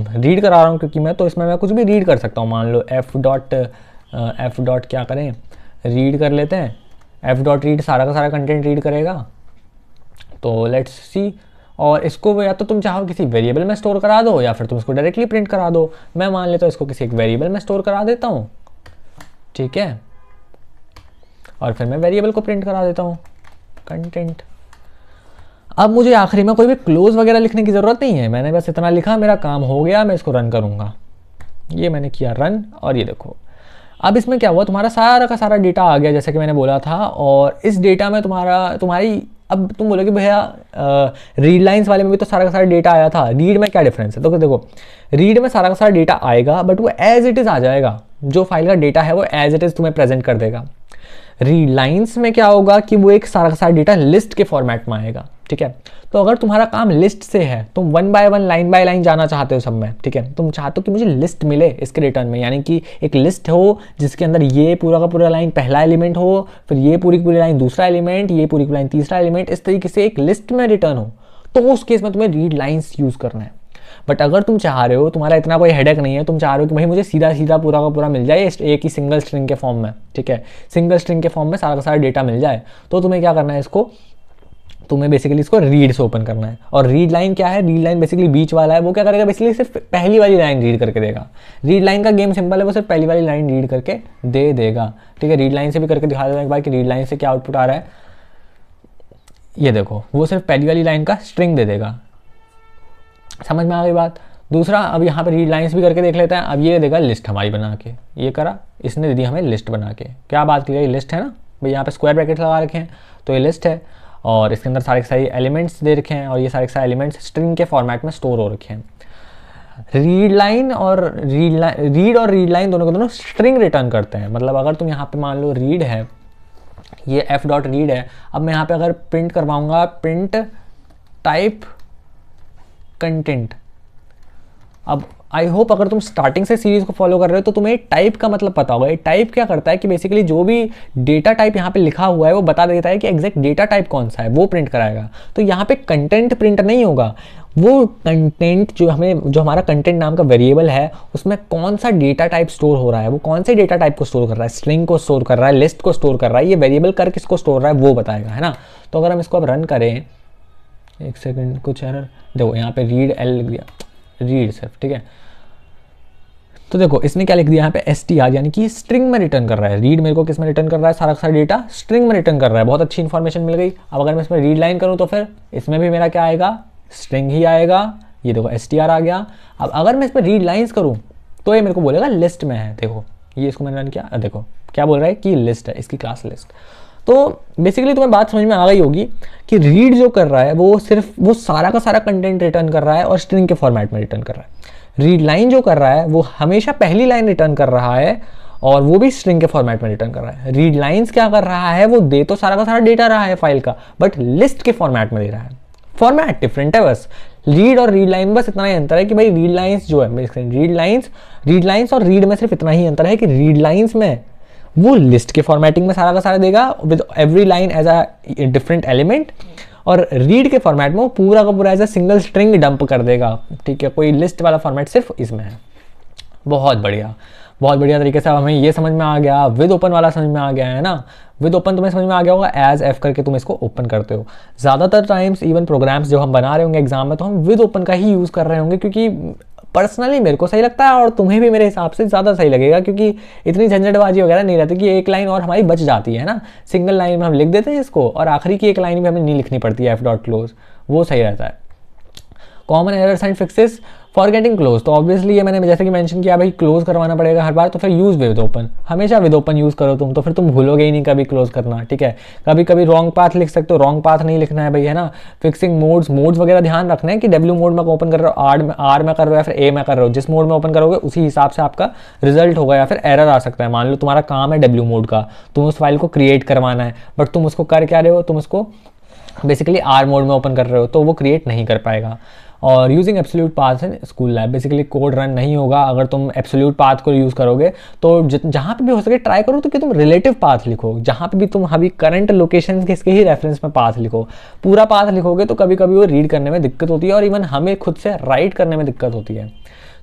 रीड करा रहा हूँ क्योंकि मैं तो इसमें मैं कुछ भी रीड कर सकता हूँ। मान लो एफ डॉट क्या करें, रीड कर लेते हैं। एफ डॉट रीड सारा का सारा कंटेंट रीड करेगा। तो लेट्स सी, और इसको या तो तुम चाहो किसी वेरिएबल में स्टोर करा दो या फिर तुम इसको डायरेक्टली प्रिंट करा दो। मैं मान लेता हूँ इसको किसी एक वेरिएबल में स्टोर करा देता हूँ, ठीक है, और फिर मैं वेरिएबल को प्रिंट करा देता हूँ कंटेंट। अब मुझे आखिरी में कोई भी क्लोज वगैरह लिखने की ज़रूरत नहीं है, मैंने बस इतना लिखा, मेरा काम हो गया, मैं इसको रन करूँगा। ये मैंने किया रन, और ये देखो अब इसमें क्या हुआ, तुम्हारा सारा का सारा डेटा आ गया जैसे कि मैंने बोला था। और इस डेटा में तुम्हारी अब तुम बोलोगे भैया रीड लाइंस वाले में भी तो सारा का सारा डेटा आया था, रीड में क्या डिफरेंस है। तो देखो रीड में सारा का सारा डेटा आएगा बट वो एज इट इज़ आ जाएगा, जो फाइल का डेटा है वो एज इट इज़ तुम्हें प्रेजेंट कर देगा। रीड लाइंस में क्या होगा कि वो एक सारा का सारा डेटा लिस्ट के फॉर्मेट में आएगा, ठीक है। तो अगर तुम्हारा काम लिस्ट से है, तुम one by one line by line जाना चाहते हो सब में, ठीक है, तुम चाहते हो कि मुझे लिस्ट मिले इसके रिटर्न में, यानी कि एक लिस्ट हो जिसके अंदर ये पूरा का पूरा लाइन पहला एलिमेंट हो, फिर ये पूरी की पूरी लाइन दूसरा एलिमेंट, ये पूरी की लाइन तीसरा एलिमेंट, इस तरीके से एक लिस्ट में रिटर्न हो, तो उस केस में तुम्हें रीड लाइन्स यूज करना है। बट अगर तुम चाह रहे हो, तुम्हारा इतना कोई हेडेक नहीं है, तुम चाह रहे हो कि भाई मुझे सीधा सीधा पूरा का पूरा मिल जाए एक ही सिंगल स्ट्रिंग के फॉर्म में, ठीक है, सिंगल स्ट्रिंग के फॉर्म में सारा का सारा डेटा मिल जाए, तो तुम्हें क्या करना है, इसको तुम्हें बेसिकली इसको रीड से ओपन करना है। और रीड लाइन क्या है, रीड लाइन बेसिकली बीच वाला है, वो क्या करेगा, बेसिकली सिर्फ पहली वाली लाइन रीड करके देगा। रीड लाइन का गेम सिंपल है, वो सिर्फ पहली वाली लाइन रीड करके दे देगा, ठीक है। रीड लाइन से भी करके दिखा देगा एक बार कि रीड लाइन से क्या आउटपुट आ रहा है। ये देखो वो सिर्फ पहली वाली लाइन का स्ट्रिंग दे देगा, समझ में आ गई बात। दूसरा, अब यहाँ पे रीड लाइन्स भी करके देख लेते हैं। अब ये देगा लिस्ट हमारी बना के, ये करा इसने, दे दी हमें लिस्ट बना के। क्या बात की, ये लिस्ट है ना भाई, यहाँ पे स्क्वायर ब्रैकेट लगा रखे हैं तो ये लिस्ट है, और इसके अंदर सारे के सारे एलिमेंट्स दे रखे हैं, और ये सारे के सारे एलिमेंट्स स्ट्रिंग के फॉर्मेट में स्टोर हो रखे हैं। रीड लाइन और रीड लाइन दोनों को दोनों स्ट्रिंग रिटर्न करते हैं। मतलब अगर तुम यहाँ पे मान लो रीड है, ये एफ डॉट रीड है, अब मैं यहाँ पे अगर प्रिंट करवाऊंगा प्रिंट टाइप कंटेंट। अब आई होप अगर तुम स्टार्टिंग से सीरीज को फॉलो कर रहे हो तो तुम्हें टाइप का मतलब पता होगा। टाइप क्या करता है कि बेसिकली जो भी डेटा टाइप यहाँ पे लिखा हुआ है वो बता देता है कि एग्जैक्ट डेटा टाइप कौन सा है, वो प्रिंट कराएगा। तो यहाँ पे कंटेंट प्रिंट नहीं होगा, वो कंटेंट जो हमारा कंटेंट नाम का वेरिएबल है उसमें कौन सा डेटा टाइप स्टोर हो रहा है, वो कौन से डेटा टाइप को स्टोर कर रहा है, स्ट्रिंग को स्टोर कर रहा है, लिस्ट को स्टोर कर रहा है, ये वेरिएबल कर किसको स्टोर रहा है वो बताएगा, है ना। तो अगर हम इसको अब रन करें, एक सेकेंड, कुछ एरर, देखो यहाँ पे रीड एल लिख दिया, रीड सिर्फ, ठीक है। तो देखो इसने क्या लिख दिया यहाँ पे str, यानी कि स्ट्रिंग में रिटर्न कर रहा है। रीड मेरे को किस में रिटर्न कर रहा है, सारा सारा डेटा स्ट्रिंग में रिटर्न कर रहा है। बहुत अच्छी इन्फॉर्मेशन मिल गई। अब अगर मैं इसमें रीड लाइन करूँ तो फिर इसमें भी मेरा क्या आएगा, स्ट्रिंग ही आएगा। ये देखो str आ गया। अब अगर मैं इसमें रीड लाइन्स करूँ तो ये मेरे को बोलेगा लिस्ट में है। देखो ये इसको मैंने रन किया, देखो क्या बोल रहा है कि लिस्ट है, इसकी क्लास लिस्ट। तो बेसिकली तुम्हें बात समझ में आ गई होगी कि रीड जो कर रहा है वो सिर्फ वो सारा का सारा कंटेंट रिटर्न कर रहा है और स्ट्रिंग के फॉर्मेट में रिटर्न कर रहा है। रीड लाइन जो कर रहा है वो हमेशा पहली लाइन रिटर्न कर रहा है और वो भी स्ट्रिंग के फॉर्मेट में रिटर्न कर रहा है। रीड लाइन्स क्या कर रहा है, वो दे तो सारा का सारा डेटा रहा है फाइल का, बट लिस्ट के फॉर्मेट में दे रहा है। फॉर्मेट डिफरेंट है बस, रीड और रीड लाइन बस इतना ही अंतर है कि भाई रीड लाइन्स जो है, रीड लाइन्स और रीड में सिर्फ इतना ही अंतर है कि रीड लाइन्स में वो लिस्ट के फॉर्मेटिंग में सारा का सारा देगा with every line as a different element, और रीड के फॉर्मेट में वो पूरा का पूरा as a single string dump कर देगा। ठीक है, कोई लिस्ट वाला फॉर्मेट सिर्फ इसमें है। बहुत बढ़िया तरीके से हमें ये समझ में आ गया। विद ओपन वाला समझ में आ गया है ना। विद ओपन तुम्हें समझ में आ गया होगा, एज एफ करके तुम इसको ओपन करते हो। ज़्यादातर टाइम्स इवन प्रोग्राम्स जो हम बना रहे होंगे एग्जाम में तो हम विद ओपन का ही यूज़ कर रहे होंगे, क्योंकि पर्सनली मेरे को सही लगता है और तुम्हें भी मेरे हिसाब से ज़्यादा सही लगेगा, क्योंकि इतनी झंझटबाजी वगैरह नहीं रहती कि एक लाइन और हमारी बच जाती है ना। सिंगल लाइन में हम लिख देते हैं इसको और आखिरी की एक लाइन भी हमें नहीं लिखनी पड़ती है एफ डॉट क्लोज, वो सही रहता है। Common errors and fixes for getting close, तो ऑब्वियसली ये मैंने जैसे कि मेंशन किया भाई क्लोज करवाना पड़ेगा हर बार, तो फिर यूज विद ओपन, हमेशा विद ओपन यूज करो तुम, तो फिर तुम भूलोगे ही नहीं कभी क्लोज करना, ठीक है। कभी कभी रॉन्ग पाथ लिख सकते हो, रॉन्ग पाथ नहीं लिखना है भाई, है ना। फिक्सिंग मोड्स वगैरह ध्यान रखना है कि डब्ल्यू मोड में ओपन कर रहे हो, आर में कर रहे हो या फिर ए में कर रहे हो, जिस मोड में ओपन करोगे उसी हिसाब से आपका रिजल्ट होगा या फिर एरर आ सकता है। मान लो तुम्हारा काम है डब्ल्यू मोड का, तुम उस फाइल को क्रिएट करवाना है, बट तुम उसको कर क्या रहे हो, तुम उसको बेसिकली आर मोड में ओपन कर रहे हो, तो वो क्रिएट नहीं कर पाएगा। और using absolute path in school lab, basically code run नहीं होगा अगर तुम एब्सोल्यूट पाथ को यूज़ करोगे। तो जहाँ पे भी हो सके ट्राई करो तो कि तुम रिलेटिव पाथ लिखो, जहाँ पे भी तुम अभी करंट लोकेशन के इसके ही रेफरेंस में पाथ लिखो। पूरा पाथ लिखोगे तो कभी कभी वो रीड करने में दिक्कत होती है और इवन हमें खुद से राइट करने में दिक्कत होती है।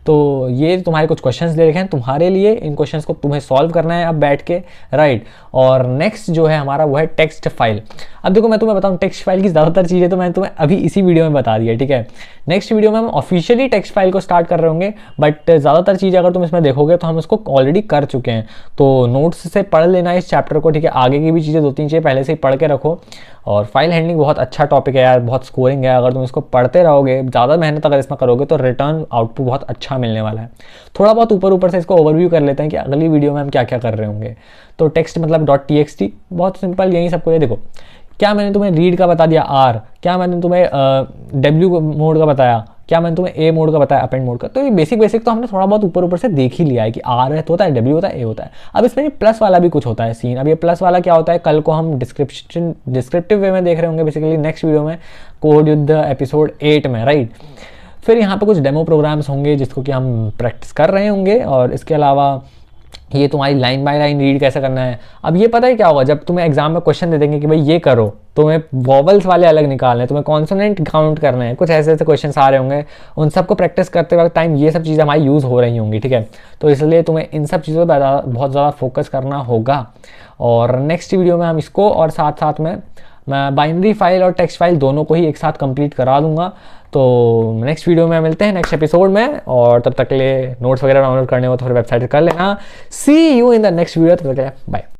तो ये तुम्हारे कुछ क्वेश्चंस दे रखे हैं तुम्हारे लिए, इन क्वेश्चंस को तुम्हें सॉल्व करना है अब बैठ के, राइट। और नेक्स्ट जो है हमारा वो है टेक्स्ट फाइल। अब देखो मैं तुम्हें बताऊं टेक्स्ट फाइल की ज़्यादातर चीज़ें तो मैंने तुम्हें अभी इसी वीडियो में बता दी है, ठीक है। नेक्स्ट वीडियो में हम ऑफिशियली टेक्स्ट फाइल को स्टार्ट कर रहे होंगे, बट ज़्यादातर चीज़ें अगर तुम इसमें देखोगे तो हम इसको ऑलरेडी कर चुके हैं। तो नोट्स से पढ़ लेना इस चैप्टर को, ठीक है। आगे की भी चीज़ें 2-3 चीज़ें पहले से ही पढ़ के रखो। और फाइल हैंडलिंग बहुत अच्छा टॉपिक है यार, बहुत स्कोरिंग है, अगर तुम इसको पढ़ते रहोगे, ज़्यादा मेहनत अगर इसमें करोगे तो रिटर्न आउटपुट बहुत अच्छा मिलने वाला है। थोड़ा बहुत ऊपर से इसको ओवरव्यू कर लेते हैं कि अगली वीडियो में हम क्या क्या कर रहे होंगे। तो टेक्स्ट मतलब .txt, बहुत सिंपल, यही सबको। ये देखो क्या मैंने तुम्हें रीड का बता दिया आर, क्या मैंने तुम्हें डब्ल्यू मोड का बताया, क्या मैंने तुम्हें ए मोड का बताया, अपेंड मोड का। तो ये बेसिक तो हमने थोड़ा बहुत ऊपर से देख ही लिया है कि आर है तो होता है, डब्ल्यू होता है, ए होता है। अब इसमें प्लस वाला भी कुछ होता है सीन। अब ये प्लस वाला क्या होता है कल को हम डिस्क्रिप्टिव वे में देख रहे होंगे, बेसिकली नेक्स्ट वीडियो में कोड युद्ध एपिसोड 8 में, राइट। फिर यहाँ पे कुछ डेमो प्रोग्राम्स होंगे जिसको कि हम प्रैक्टिस कर रहे होंगे, और इसके अलावा ये तुम्हारी लाइन बाय लाइन रीड कैसे करना है। अब ये पता है क्या होगा, जब तुम्हें एग्जाम में क्वेश्चन दे देंगे कि भाई ये करो, तुम्हें वॉवल्स वाले अलग निकालने हैं, तुम्हें कॉन्सोनेंट काउंट करना है, कुछ ऐसे क्वेश्चन आ रहे होंगे, उन सबको प्रैक्टिस करते वक्त टाइम ये सब चीज़ें हमारी यूज़ हो रही होंगी, ठीक है। तो इसलिए तुम्हें इन सब चीज़ों पर बहुत ज़्यादा फोकस करना होगा। और नेक्स्ट वीडियो में हम इसको और साथ साथ में मैं बाइनरी फाइल और टेक्स्ट फाइल दोनों को ही एक साथ कंप्लीट करा दूंगा। तो नेक्स्ट वीडियो में मिलते हैं नेक्स्ट एपिसोड में, और तब तक के लिए नोट्स वगैरह डाउनलोड करने हो तो फिर वेबसाइट कर लेना। See you in the next video, तब तक के लिए बाय।